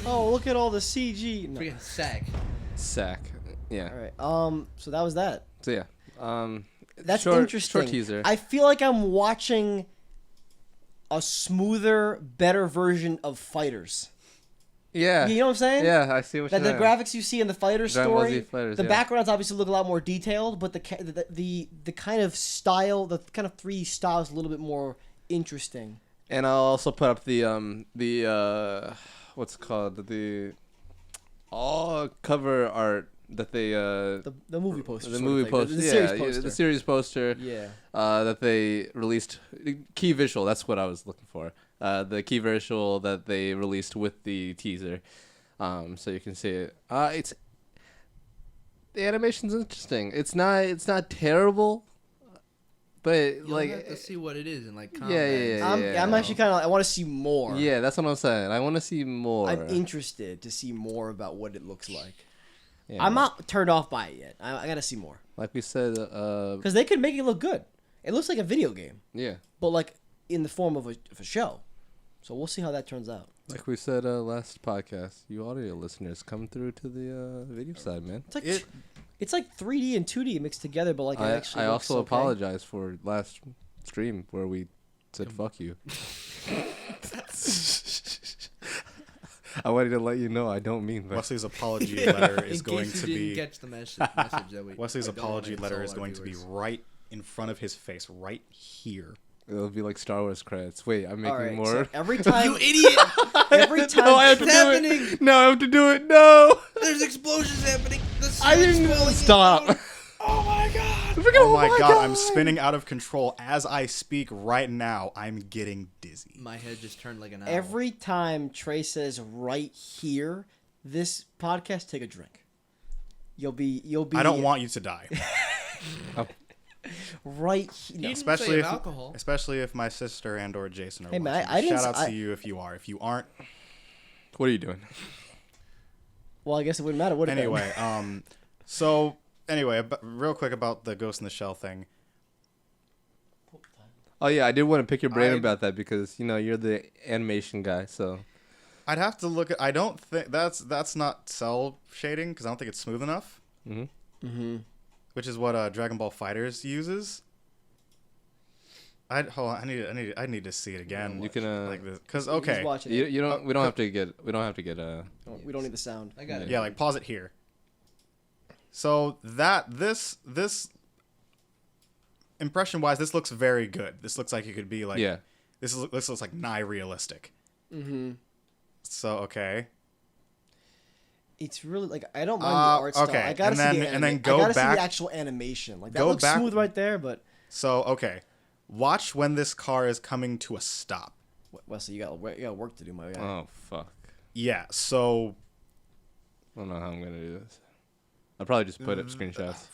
Oh, look at all the CG. No. freaking sack. Sack. Yeah. All right. So that was that. So yeah. That's short, interesting. Short teaser. I feel like I'm watching a smoother, better version of Fighters. yeah. You know what I'm saying? Yeah, I see what That you're the saying. graphics you see in the Fighters Dragon Ball Z story, Fighters, the yeah. backgrounds obviously look a lot more detailed, but the kind of style, the kind of 3D style is a little bit more interesting. And I'll also put up the what's it called, the all cover art that they The movie poster. the sort of movie thing. poster, The yeah, series yeah, poster. the series poster, Yeah. that they released, key visual. That's what I was looking for. The key visual that they released with the teaser, so you can see it. It's the animation's interesting. It's not terrible, but You'll like have to see what it is and like Yeah, combat. yeah. I'm actually kind of. I want to see more. yeah, that's what I'm saying. I want to see more. I'm interested to see more about what it looks like. Yeah, I'm not turned off by it yet. I gotta see more like we said. because they could make it look good. It looks like a video game, Yeah, but like in the form of a show. So we'll see how that turns out. like we said last podcast. You audio listeners, come through to the video side, man. It's like it's like 3D and 2D mixed together, but like it actually. I looks also okay. apologize for last stream where we said fuck you. I wanted to let you know I don't mean that. Wesley's apology letter is In going case to you didn't be catch the message that we. Wesley's I don't wanna apology letter insult is our going to be viewers. right in front of his face, right here. It'll be like Star Wars credits. Wait, I'm making All right. more. So every time. You idiot! Every time. No, I have to What's do happening? it. No, I have to do it. No. There's explosions happening. The I ceiling's didn't falling stop. down. Oh my god! Oh my god, I'm spinning out of control as I speak right now. I'm getting dizzy. My head just turned like an owl. Every time Trey says right here, this podcast, take a drink. You'll be. I don't want you to die. right. You didn't especially say if alcohol. especially if my sister and or Jason are Hey, man, watching. I didn't Shout s- out I- to you if you are. If you aren't, What are you doing? Well, I guess it wouldn't matter. Would it? anyway. So anyway, real quick about the Ghost in the Shell thing. Oh yeah, I did want to pick your brain I- about that because you're the animation guy. So I'd have to look at. I don't think that's not cell shading because I don't think it's smooth enough. Mm-hmm. Which is what Dragon Ball Fighters uses. Hold on. I need to see it again. you can like this because He's okay. watching you, it. you don't. We don't have to get. We don't have to get. We don't need the sound. I got it. Yeah, like pause it here. So this impression wise, this looks very good. This looks like it could be like Yeah. This looks like nigh realistic. Mm-hmm. So okay. It's really like I don't mind the art style. okay, I gotta and see then- the and then I go gotta see back- the actual animation. Like that go looks back- smooth right there, but So okay. Watch when this car is coming to a stop. Wesley, you got work to do, my guy. Oh fuck! Yeah. So I don't know how I'm gonna do this. I'll probably just put up screenshots.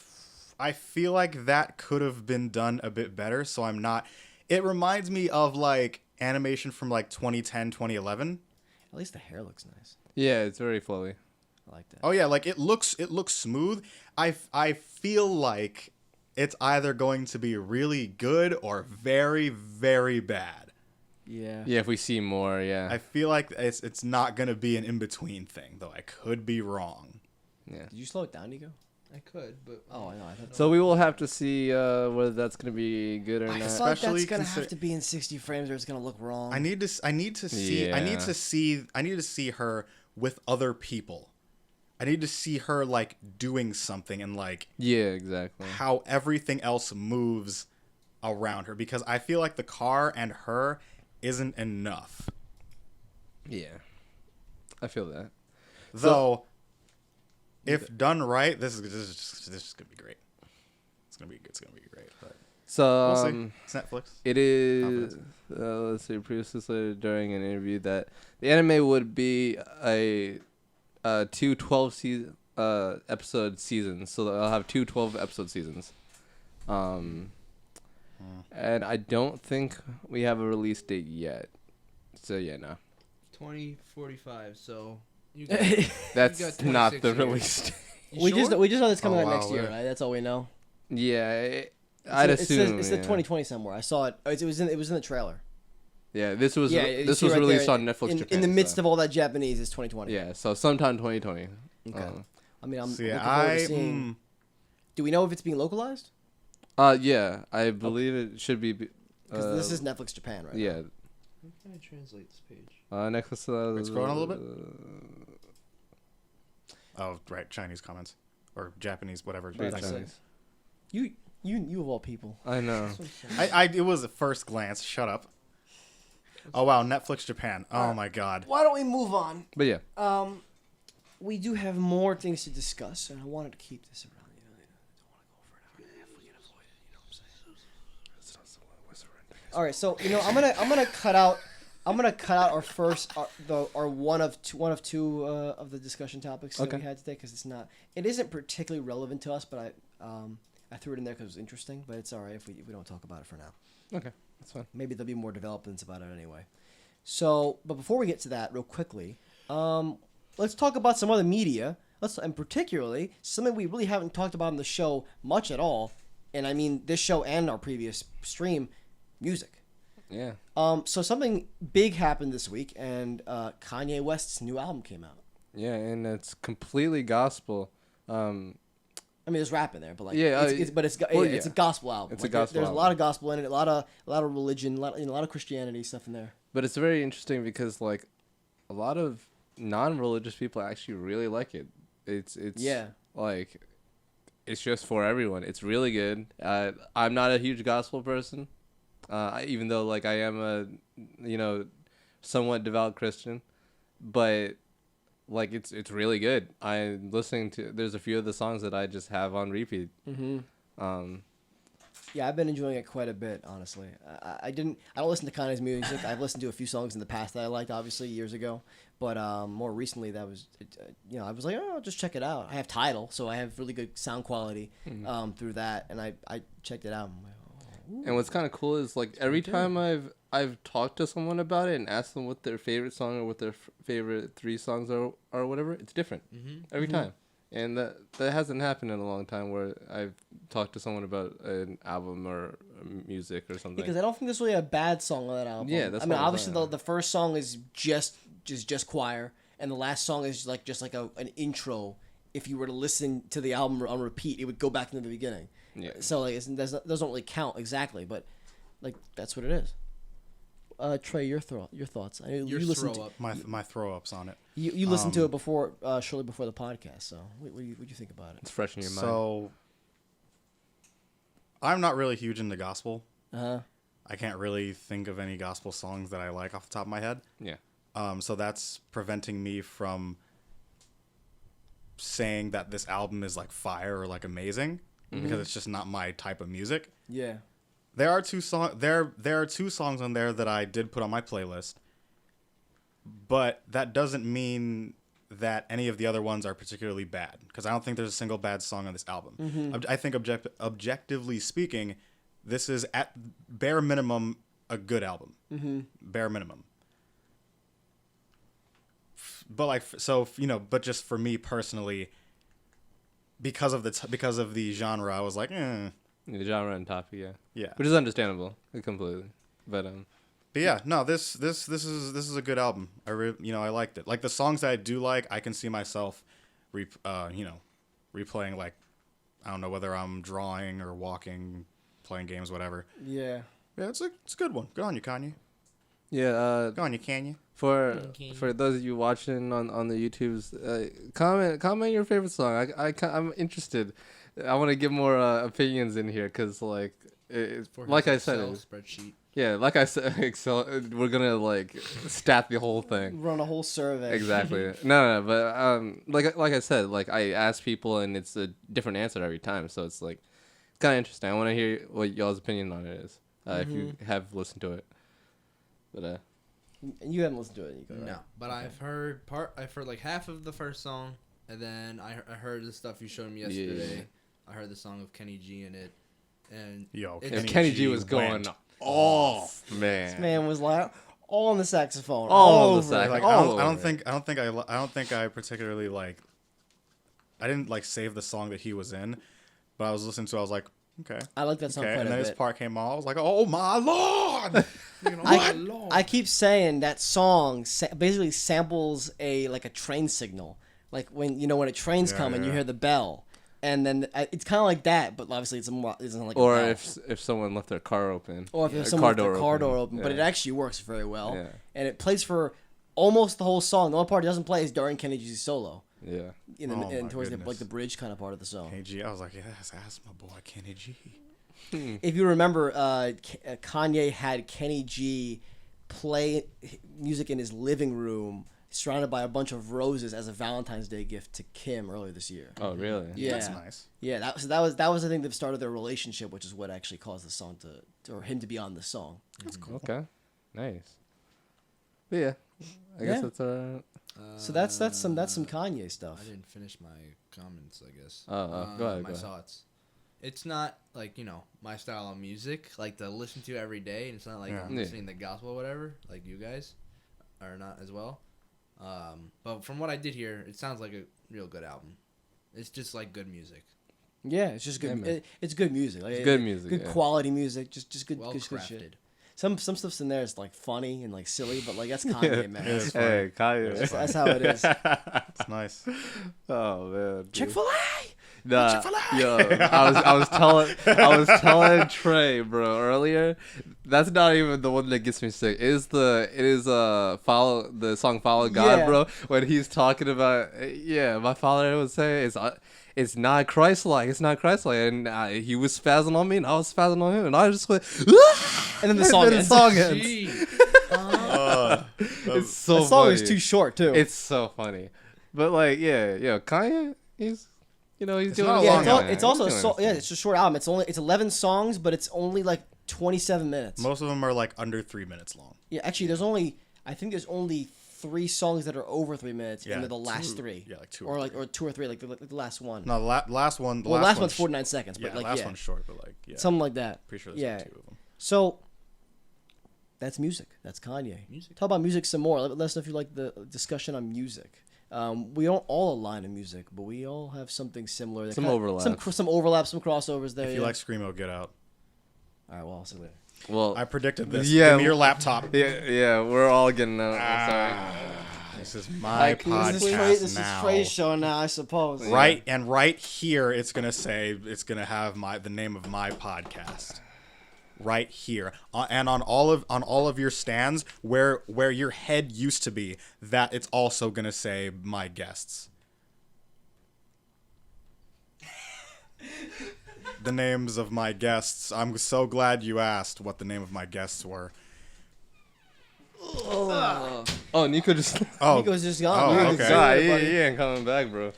I feel like that could have been done a bit better. So I'm not. It reminds me of like animation from like 2010, 2011. At least the hair looks nice. Yeah, it's very flowy. I like that. Oh yeah, like it looks smooth. I feel like it's either going to be really good or very very bad. Yeah. Yeah, if we see more, yeah. I feel like it's not going to be an in between thing, though I could be wrong. Yeah. Did you slow it down, Nico? I could, but Oh, I know. I thought So we will have to see whether that's gonna be good or I not. feel like Especially that's gonna have consi- to be in 60 frames, or it's gonna look wrong. I need to see I need to see her with other people. I need to see her like doing something and like Yeah, exactly. how everything else moves around her because I feel like the car and her isn't enough. Yeah, I feel that. Though, if done right, this is gonna be great. It's gonna be great. But So we'll see. It's Netflix. it is. Let's see. Previously stated during an interview that the anime would be a 2 12 episode seasons. So they'll have 2 12 episode seasons. And I don't think we have a release date yet. So yeah, no. 2045. So you got, you That's got not 26 the years. release date. You we sure? just know it's coming Oh, out wow, next year, yeah. right? That's all we know. Yeah, I'd It says assume. it's the 2020 somewhere. I saw it. It was in the trailer. Yeah, this was Yeah, you this see was right released there, on Netflix Japan. in the midst so. of all that Japanese. It's 2020. Yeah, so sometime 2020. Okay. I mean, I'm So, looking yeah, forward to seeing. Do we know if it's being localized? Yeah, I believe it should be. Because this is Netflix Japan, right? Yeah, How can I translate this page? Netflix. Wait, scroll down a little bit. Oh, right, Chinese comments or Japanese, whatever. Right, Chinese. Chinese. You of all people. I know. It was a first glance. Shut up. Oh wow, Netflix Japan. Oh my god. Why don't we move on? But yeah, We do have more things to discuss, and I wanted to keep this around. You know, I don't want to go for an hour and a half. We can avoid it. You know what I'm saying? All right, so I'm gonna cut out. I'm gonna cut out our first, our one of two of the discussion topics that we had today because it isn't particularly relevant to us, but I threw it in there because it was interesting. But it's all right if we don't talk about it for now. okay, that's fine. Maybe there'll be more developments about it anyway. So, but before we get to that, real quickly, let's talk about some other media. And particularly something we really haven't talked about on the show much at all. And I mean this show and our previous stream, music. Yeah. So something big happened this week, and Kanye West's new album came out. Yeah, and it's completely gospel. I mean, there's rap in there, but like, Yeah, it's a gospel album. It's a Like, gospel There's album. a lot of gospel in it, a lot of religion, a lot of Christianity stuff in there. But it's very interesting because like a lot of non-religious people actually really like it. It's Yeah. like it's just for everyone. It's really good. I'm not a huge gospel person, even though like I am a somewhat devout Christian, but like it's really good. I'm listening to. There's a few of the songs that I just have on repeat. Mm-hmm. Yeah, I've been enjoying it quite a bit, honestly. I don't listen to Kanye's music. I've listened to a few songs in the past that I liked, obviously, years ago. But more recently, I was like, oh, I'll just check it out. I have Tidal, so I have really good sound quality through that, and I checked it out. I'm like, oh, And what's kind of cool is like every time I've talked to someone about it and asked them what their favorite song or what their favorite 3 songs are or whatever, it's different every time. And that hasn't happened in a long time where I've talked to someone about an album or music or something. because I don't think there's really a bad song on that album. Yeah, that's I mean, what I'm obviously saying. the first song is just choir, and the last song is just like an intro. If you were to listen to the album on repeat, it would go back into the beginning. Yeah. So like, doesn't really count exactly, but like that's what it is. Trey, your thoughts? I know Your you listened throw to up. My throw ups on it. you listened to it before, shortly before the podcast. So what do you think about it? It's fresh in your mind. So I'm not really huge into gospel. Uh-huh. I can't really think of any gospel songs that I like off the top of my head. Yeah. So that's preventing me from saying that this album is like fire or like amazing because it's just not my type of music. Yeah. There are two songs on there that I did put on my playlist, but that doesn't mean that any of the other ones are particularly bad because I don't think there's a single bad song on this album. I think objectively speaking, this is at bare minimum a good album. Bare minimum. But like but just for me personally, because of the genre, I was like, The genre and topic, yeah. yeah. Which is understandable, completely. But But yeah, no, this is a good album. I liked it. Like the songs that I do like, I can see myself, replaying. Like, I don't know whether I'm drawing or walking, playing games, whatever. Yeah. Yeah, it's a good one. Good on you, Kanye. yeah, Good on you, Kanye. for those of you watching on the YouTubes, comment your favorite song. I'm interested. I want to get more opinions in here because like For like I his said, Excel spreadsheet. yeah, like I said, Excel. We're gonna like stat the whole thing. Run a whole survey. Exactly. No, but like I said, like I ask people and it's a different answer every time, so it's like kind of interesting. I want to hear what y'all's opinion on it is if you have listened to it. But And you haven't listened to it, Nico, right? No, but I've heard like half of the first song, and then I heard the stuff you showed me yesterday. Yeah. I heard the song of Kenny G in it, and Yo, it's- Kenny G was going went off, This man. man was like all on the saxophone, All all on the over it. sax- Like, all I over don't think I particularly like. I didn't like save the song that he was in, but I was listening to. I was like, okay, I like that song okay. quite And a then bit. his part came on. I was like, oh my lord! You know, I keep saying that song basically samples a train signal, like when when a train's Yeah, coming, you yeah. hear the bell, and then it's kind of like that, but obviously it's not like Or a bell. if someone left their car open. Or if Yeah, someone left their car door open, but Yeah. it actually works very well, Yeah. and it plays for almost the whole song. The only part it doesn't play is during Kenny G's solo, Yeah. and Oh, my towards goodness. the bridge kind of part of the song. Kenny G. I was like, yes, that's my boy Kenny G. If you remember, Kanye had Kenny G play music in his living room, surrounded by a bunch of roses as a Valentine's Day gift to Kim earlier this year. Oh, really? Yeah, That's nice. yeah. That was the thing that started their relationship, which is what actually caused the song or him to be on the song. Okay. Nice. But yeah. I guess Yeah. that's our. So that's some Kanye stuff. I didn't finish my comments, I guess. Go ahead, My go ahead. thoughts. It's not like, my style of music, like to listen to every day, and it's not like Yeah. I'm listening to gospel or whatever, like you guys are not as well. But from what I did hear, it sounds like a real good album. It's just like good music. Yeah, it's just good. Yeah, man. It's good music. Like, It's good music, Good yeah. quality music. Just good, Well good crafted. shit. Some stuff's in there is like funny and like silly, but like that's Kanye, man. Yeah, it's Hey, Kanye. That's how it is. It's nice. Oh man. dude. Chick-fil-A. Nah, yo, I was telling Trey, bro, earlier. That's not even the one that gets me sick. It is follow the song "Follow God," Yeah. bro. When he's talking about, my father would say it's not Christ-like. It's not Christ-like, and he was spazzing on me, and I was spazzing on him, and I just went, And then the song ends. ends. Gee. It's so The song funny. is too short too. It's so funny, but like, Kanye, he's he's doing. not his a yeah, long thing, album. man. it's also He's doing his thing. it's a short album. It's 11 songs, but it's only like 27 minutes. Most of them are like under 3 minutes long. Yeah, actually, I think there's only 3 songs that are over 3 minutes, Yeah, and they're the last two- 3. yeah, like 2 or or like or 2 or 3, like the last one. No, the last one. The well, last one's sh- 49 seconds, but Yeah, like last one's short, but like something like that. Pretty sure there's yeah. like 2 of them. So that's music. That's Kanye. Music. Talk about music some more. Let us know if you like the discussion on music. We don't all align in music, but we all have something similar. Some overlap. Some overlaps, some crossovers there. If you like Screamo, get out. all right, well, I'll see you later. Well, I predicted this. Yeah. Give me your laptop. yeah, we're all getting out. I'm sorry. This is my podcast This now. is Trey's show now, I suppose. Right, and right here, it's gonna have the name of my podcast. Right here, and on all of your stands where your head used to be, that it's also gonna say my guests. The names of my guests. I'm so glad you asked what the name of my guests were. Oh, Nico just. Oh, Nico's just gone. Oh, Nico's okay. God, there, buddy. he ain't coming back, bro.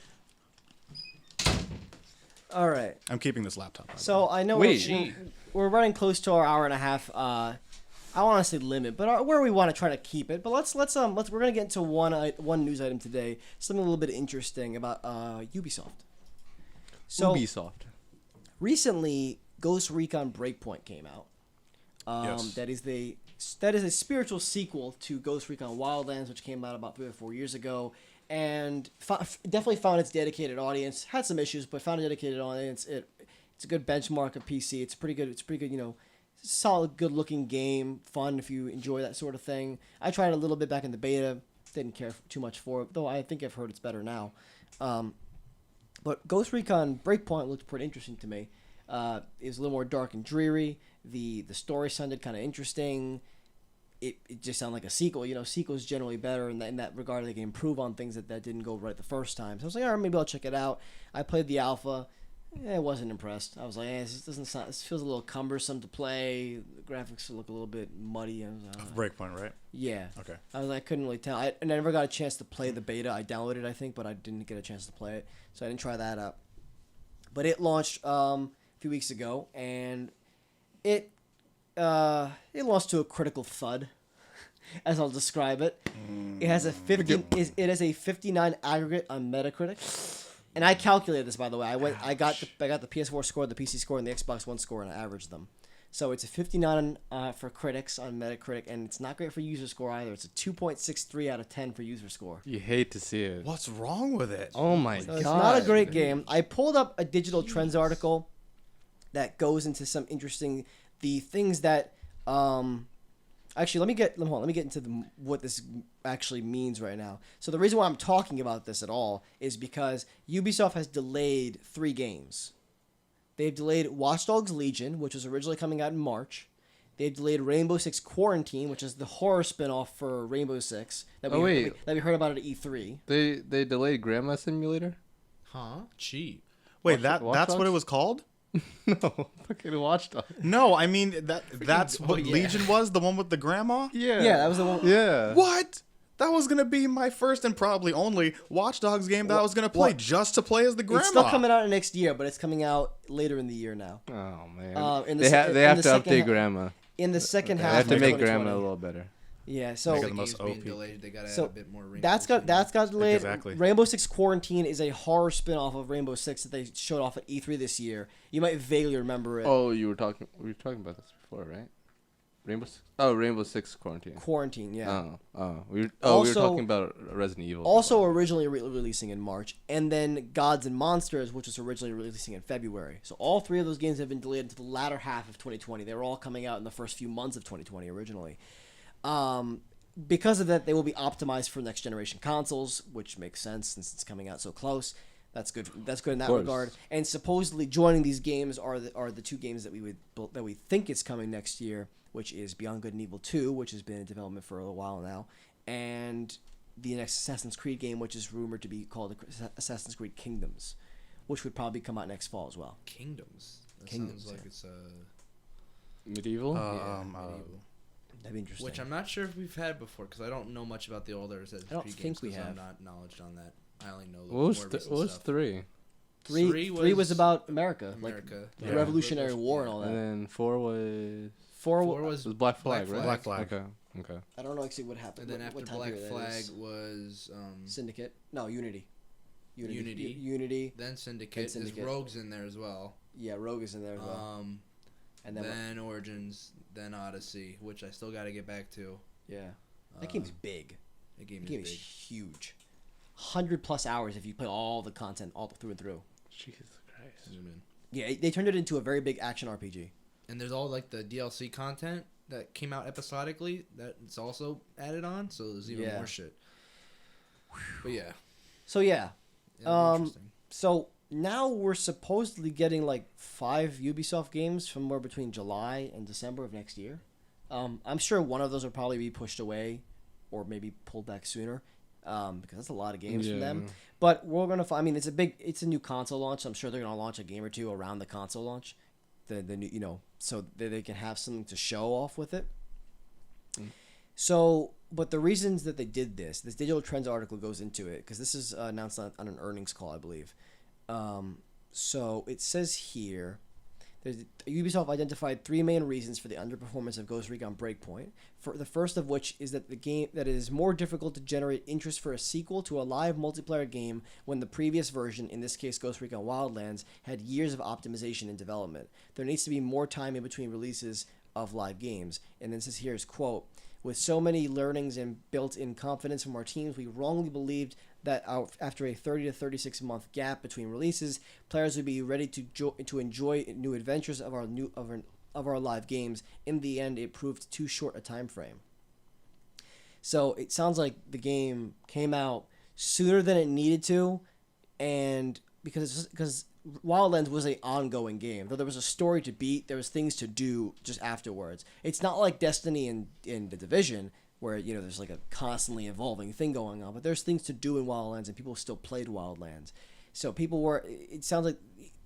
All right. I'm keeping this laptop. by the way. So I know Wait. we're running close to our hour and a half. I want to say limit, but where we want to try to keep it. But let's we're gonna get into one news item today. Something a little bit interesting about Ubisoft. So Ubisoft. recently, Ghost Recon Breakpoint came out. Yes. That is a spiritual sequel to Ghost Recon Wildlands, which came out about 3 or 4 years ago, and definitely found its dedicated audience. Had some issues, but found a dedicated audience. It's a good benchmark of PC. It's pretty good. It's pretty good. Solid, good-looking game. Fun if you enjoy that sort of thing. I tried it a little bit back in the beta. Didn't care too much for it, though I think I've heard it's better now. But Ghost Recon Breakpoint looked pretty interesting to me. It was a little more dark and dreary. The story sounded kind of interesting. It just sounded like a sequel. Sequels generally better in that regard. They can improve on things that didn't go right the first time. So I was like, all right, maybe I'll check it out. I played the alpha. I wasn't impressed. I was like, this feels a little cumbersome to play. The graphics look a little bit muddy. I was, Breakpoint, right? yeah. Okay. I couldn't really tell. And I never got a chance to play the beta. I downloaded it, I think, but I didn't get a chance to play it. So I didn't try that out. But it launched a few weeks ago, and it launched to a critical thud, as I'll describe it. It has a 59 aggregate on Metacritic. And I calculated this, by the way. I got the PS4 score, the PC score, and the Xbox One score, and I averaged them. So it's a 59 for critics on Metacritic, and it's not great for user score either. It's a 2.63 out of 10 for user score. You hate to see it. What's wrong with it? Oh my So god. it's not a great game. I pulled up a Digital Trends article that goes into some interesting things that actually let me get into what this actually means right now. So the reason why I'm talking about this at all is because Ubisoft has delayed 3 games. They've delayed Watch Dogs Legion, which was originally coming out in March. They've delayed Rainbow Six Quarantine, which is the horror spin-off for Rainbow Six that we heard about at E3. They delayed Grandma Simulator? Huh? Cheap. Wait, Watch that's what Dogs? it was called? No, fucking Watch Dogs. No, I mean that's what Legion was, the one with the grandma? Yeah. Yeah, that was the one. Yeah. What? That was gonna be my first and probably only Watch Dogs game that I was gonna play just to play as the grandma. It's still coming out next year, but it's coming out later in the year now. Oh man. In the they se- they in have the to second update ha- Grandma. In the second They half have to of make 2020. Grandma a little better. Yeah, so Make The it the most game's being OP. delayed. They gotta So add a bit more wrinkles. that's got delayed. Exactly. Rainbow Six Quarantine is a horror spin-off of Rainbow Six that they showed off at E3 this year. You might vaguely remember it. Oh, we were talking about this before, right? Rainbow Six Quarantine. Quarantine, yeah. We were Also- talking about Resident Evil. Also originally releasing in March, and then Gods and Monsters, which was originally releasing in February. So all 3 of those games have been delayed into the latter half of 2020. They were all coming out in the first few months of 2020 originally. Because of that, they will be optimized for next generation consoles, which makes sense since it's coming out so close. That's good. That's good in that course. regard. And supposedly joining these games are the 2 games that we think is coming next year, which is Beyond Good and Evil 2, which has been in development for a while now, and the next Assassin's Creed game, which is rumored to be called Assassin's Creed Kingdoms, which would probably come out next fall as well. Kingdoms. That Kingdoms, sounds like yeah. it's Medieval. medieval. That'd be interesting. Which I'm not sure if we've had before because I don't know much about the older Assassin's I don't Creed think games we 'cause have. I'm not knowledge on that. I only know the what was more recent what was stuff. 3? Three was about America, America. like Yeah. the Revolutionary War and all And that. then 4 was Four was Black Flag, Black right? Black Flag. Okay. I don't know actually what happened. And then what after time Black period that Flag is. was Syndicate. No, Unity. Unity. Unity. then Syndicate. Syndicate. There's Rogues in there as well. Yeah, Rogue is in there as well. And then, Then Origins, then Odyssey, which I still got to get back to. yeah, that game's big. The game The is game big. is huge. 100+ hours if you play all the content all through and through. Jesus Christ. Zoom in. Yeah, they turned it into a very big action RPG. And there's all like the DLC content that came out episodically that it's also added on, so there's even Yeah. more shit. But yeah, So yeah, it'll be interesting. so now we're supposedly getting like 5 Ubisoft games somewhere between July and December of next year. I'm sure one of those will probably be pushed away, or maybe pulled back sooner, because that's a lot of games from them. But we're gonna find. I mean, it's a new console launch. So I'm sure they're gonna launch a game or 2 around the console launch, the new so that they can have something to show off with it. So, but the reasons that they did this Digital Trends article goes into it because this is announced on an earnings call, I believe. So it says here, Ubisoft identified 3 main reasons for the underperformance of Ghost Recon Breakpoint. For the first of which is that it is more difficult to generate interest for a sequel to a live multiplayer game when the previous version, in this case Ghost Recon Wildlands, had years of optimization and development. There needs to be more time in between releases of live games. And then it says here is, quote, with so many learnings and built-in confidence from our teams, we wrongly believed that after a 30 to 36 month gap between releases, players would be ready to enjoy new adventures of our live games. In the end, it proved too short a time frame. So it sounds like the game came out sooner than it needed to, and because Wildlands was an ongoing game. Though there was a story to beat, there was things to do just afterwards. It's not like Destiny and The Division, where there's like a constantly evolving thing going on, but there's things to do in Wildlands, and people still played Wildlands. So it sounds like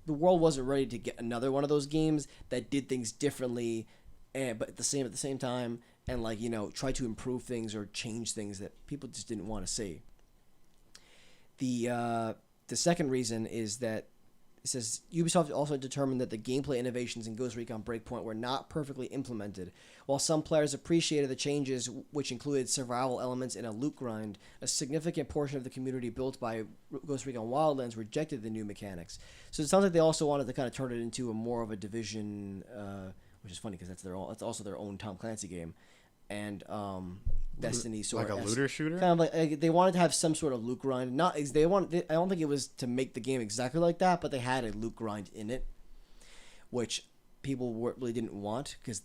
the world wasn't ready to get another one of those games that did things differently, but at the same time, and try to improve things or change things that people just didn't want to see. The second reason is that It says Ubisoft also determined that the gameplay innovations in Ghost Recon Breakpoint were not perfectly implemented. While some players appreciated the changes, which included survival elements and a loot grind, a significant portion of the community built by Ghost Recon Wildlands rejected the new mechanics. So it sounds like they also wanted to kind of turn it into a more of a Division, which is funny because that's also their own Tom Clancy game, and Destiny sort like of a looter shooter. kind of like they wanted to have some sort of loot grind. I don't think it was to make the game exactly like that, but they had a loot grind in it, which people really didn't want because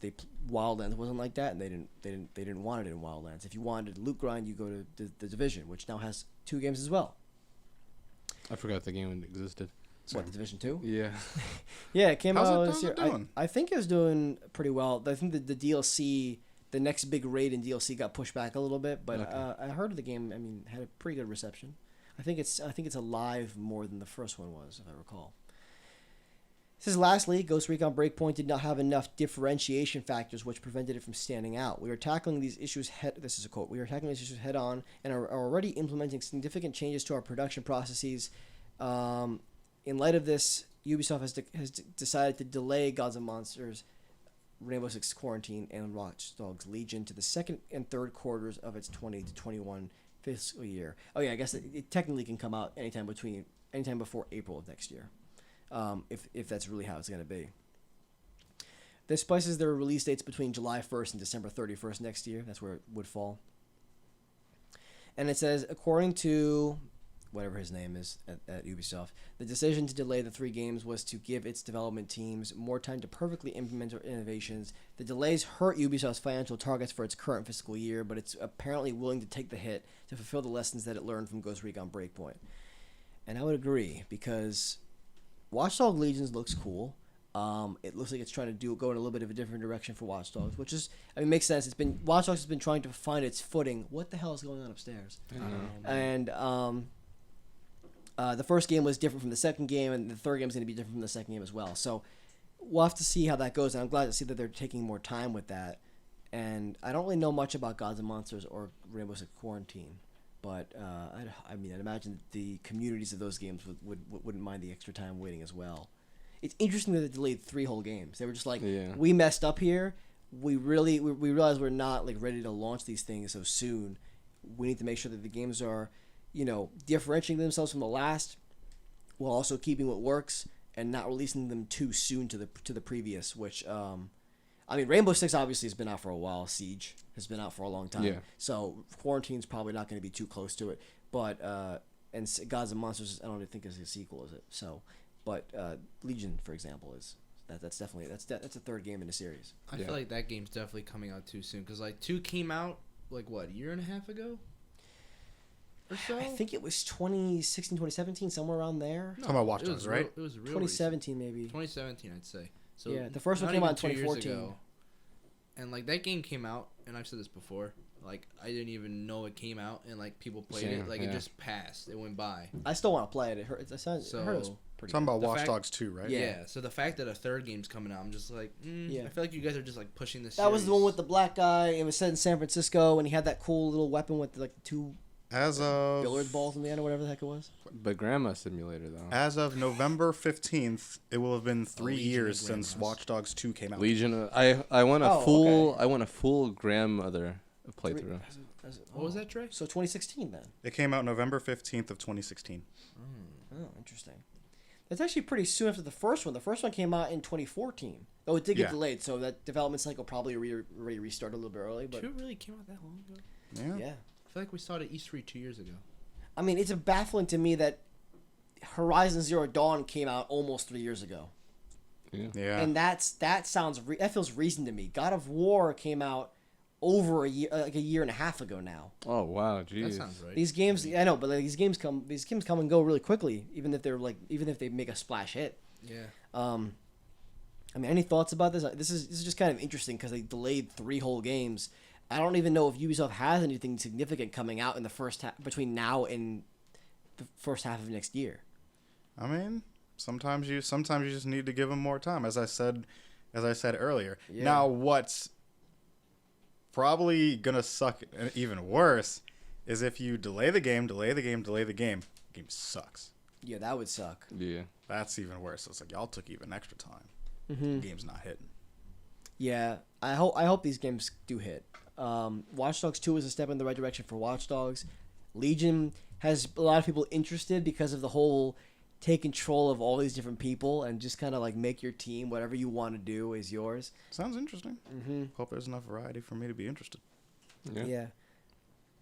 Wildlands wasn't like that, and they didn't want it in Wildlands. If you wanted a loot grind, you go to the Division, which now has 2 games as well. I forgot the game existed. What, the Division 2? Yeah. Yeah, it came How's out it this year. doing? I think it was doing pretty well. I think the DLC, the next big raid in DLC, got pushed back a little bit, but Okay. I heard of the game. I mean, had a pretty good reception. I think it's alive more than the first one was, if I recall. It says, lastly, Ghost Recon Breakpoint did not have enough differentiation factors which prevented it from standing out. We are tackling these issues this is a quote. We are tackling these issues head on and are already implementing significant changes to our production processes. In light of this, Ubisoft has decided to delay Gods and Monsters, Rainbow Six Quarantine, and Watch Dogs Legion to the second and third quarters of its 20 to 21 fiscal year. Oh yeah, I guess it technically can come out anytime before April of next year, if that's really how it's going to be. This places their release dates between July 1st and December 31st next year. That's where it would fall. And it says, according to whatever his name is at Ubisoft, the decision to delay the 3 games was to give its development teams more time to perfectly implement their innovations. The delays hurt Ubisoft's financial targets for its current fiscal year, but it's apparently willing to take the hit to fulfill the lessons that it learned from Ghost Recon Breakpoint. And I would agree, because Watch Dogs Legion looks cool. It looks like it's trying to go in a little bit of a different direction for Watch Dogs, which is, makes sense. Watch Dogs has been trying to find its footing. What the hell is going on upstairs? And the first game was different from the second game, and the third game is going to be different from the second game as well. So we'll have to see how that goes, and I'm glad to see that they're taking more time with that. And I don't really know much about Gods and Monsters or Rainbow Six Quarantine, but I'd imagine the communities of those games wouldn't mind the extra time waiting as well. It's interesting that they delayed 3 whole games. They were just like, we messed up here. We realize we're not like ready to launch these things so soon. We need to make sure that the games are, differentiating themselves from the last, while also keeping what works and not releasing them too soon to the previous. Which, Rainbow Six obviously has been out for a while. Siege has been out for a long time. Yeah. So Quarantine's probably not going to be too close to it. But and Gods and Monsters, I don't think is a sequel, is it? So, but Legion, for example, is that's definitely that's a third game in the series. I feel like that game's definitely coming out too soon because 2 came out a year and a half ago. Or so? I think it was 2016, 2017, somewhere around there. Talking about Watch Dogs, right? It was real 2017 maybe. 2017, I'd say. So yeah, the first one not came out in even 2 years 2014. ago. And that game came out, and I've said this before. I didn't even know it came out, and people played it. It just passed. It went by. I still want to play it. It heard it was pretty. Talking about The Watch fact- Dogs 2, right? Yeah. So the fact that a third game's coming out, I'm just I feel like you guys are just pushing this. That was the one with the black guy. It was set in San Francisco, and he had that cool little weapon with the 2 As of billiard balls in the end, or whatever the heck it was. But Grandma Simulator, though. As of November 15th, it will have been 3 Legion years of since Grandmas. Watch Dogs 2 came out. Legion. I want a Oh, full. okay. I want a full grandmother playthrough. What was that, Trey? So 2016 then. It came out November 15th of 2016. Oh, interesting. That's actually pretty soon after the first one. The first one came out in 2014. Though it did get Yeah. delayed, so that development cycle probably already restarted a little bit early. But 2 really came out that long ago? Yeah. yeah. I feel like we saw it at E3 2 years ago. It's baffling to me that Horizon Zero Dawn came out almost 3 years ago. Yeah. And that feels recent to me. God of War came out over a year and a half ago now. Oh wow, jeez. That sounds right. These games, I know, but these games come and go really quickly, even if they make a splash hit. Yeah. Any thoughts about this? This is just kind of interesting because they delayed 3 whole games. I don't even know if Ubisoft has anything significant coming out in the first half between now and the first half of next year. Sometimes you just need to give them more time, as I said earlier. Yeah. Now, what's probably gonna suck even worse is if you delay the game. The game sucks. Yeah, that would suck. Yeah. That's even worse. It's like y'all took even extra time. Mm-hmm. Game's not hitting. Yeah, I hope these games do hit. Watch Dogs 2 is a step in the right direction for Watch Dogs. Legion has a lot of people interested because of the whole take control of all these different people and just kind of like make your team whatever you want to do is yours. Sounds interesting. Mm-hmm. Hope there's enough variety for me to be interested. Yeah.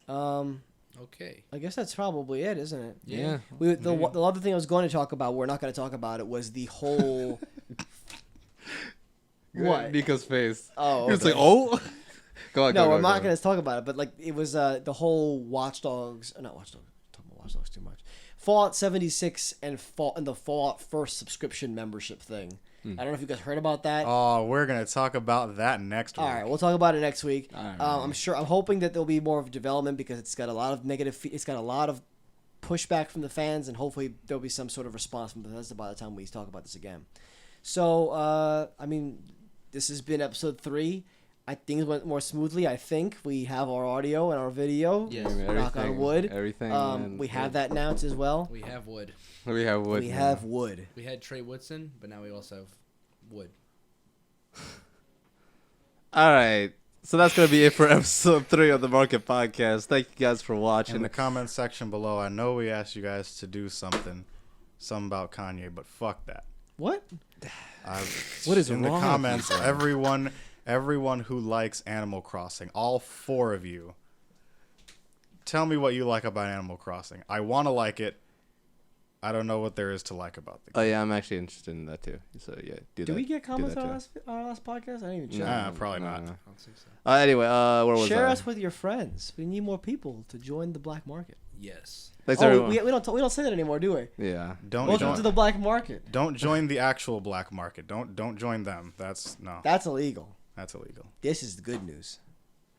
Okay. I guess that's probably it, isn't it? Yeah. The other thing I was going to talk about, we're not going to talk about it, was the whole. What? Nico's face. Oh, He was okay. like, oh. Go on. No, go, I'm go, not go. going to talk about it, but like it was the whole Watch Dogs, not Watch Dogs. I'm talking about Watch Dogs too much. Fallout 76 and the Fallout First subscription membership thing. I don't know if you guys heard about that. Oh, we're gonna talk about that next week. All right, we'll talk about it next week. All right. I'm hoping that there'll be more of development because it's got a lot of it's got a lot of pushback from the fans, and hopefully there'll be some sort of response from Bethesda by the time we talk about this again. So, I mean, this has been episode 3. I think it went more smoothly. I think we have our audio and our video. Yes. Knock on wood. Everything. We have that now as well. We have wood. We have wood. We now. have wood. We had Trey Woodson, but now we also have wood. All right. So that's going to be it for episode 3 of the Market Podcast. Thank you guys for In watching. the comments section below, I know we asked you guys to do something about Kanye, but fuck that. What? What is in the wrong with comments? you, bro? Everyone who likes Animal Crossing, all 4 of you, tell me what you like about Animal Crossing. I want to like it. I don't know what there is to like about the game. Oh, yeah. I'm actually interested in that, too. So, yeah. Do Did that. we get Do comments that, on too. our last podcast? I didn't even check. Nah, probably not. I don't think so. Anyway, where was Share I? us with your friends. We need more people to join the black market. Yes. Thanks, Oh, everyone. we don't say that anymore, do we? Yeah. Welcome to the black market. Don't join the actual black market. Don't join them. That's illegal. That's illegal. This is the good news.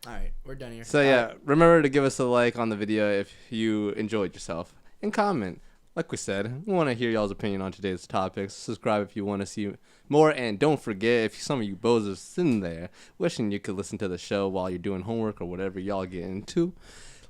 All right, we're done here. So, yeah. Remember to give us a like on the video if you enjoyed yourself. And comment. Like we said, we want to hear y'all's opinion on today's topics. Subscribe if you want to see more. And don't forget, if some of you bozos sitting there wishing you could listen to the show while you're doing homework or whatever y'all get into,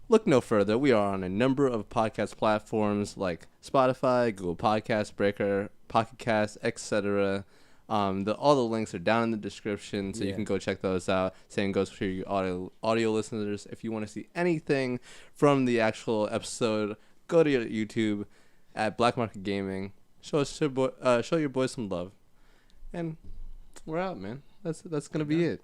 look no further. We are on a number of podcast platforms like Spotify, Google Podcasts, Breaker, Pocket Cast, etc. All the links are down in the description, so you can go check those out. Same goes for your audio listeners. If you want to see anything from the actual episode, go to your YouTube at Black Market Gaming. Show your boys some love, and we're out, man. That's gonna be it.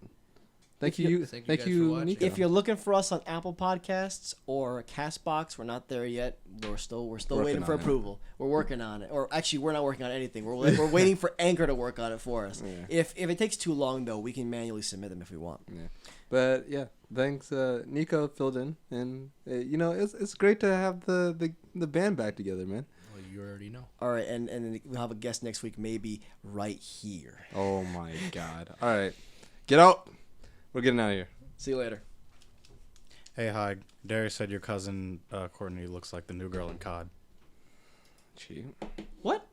Thank you, Thank you thank guys you, for watching. Nico. If you're looking for us on Apple Podcasts or Castbox, we're not there yet. We're still waiting for on it. approval. We're working on it. Or actually, we're not working on anything. We're waiting for Anchor to work on it for us. Yeah. If it takes too long, though, we can manually submit them if we want. Yeah. But yeah, thanks. Nico filled in, and it's great to have the band back together, man. Well, you already know. All right, and then we'll have a guest next week, maybe right here. Oh my God! All right, get out. We're getting out of here. See you later. Hey, hi. Darius said your cousin Courtney looks like the new girl in COD. Gee. What?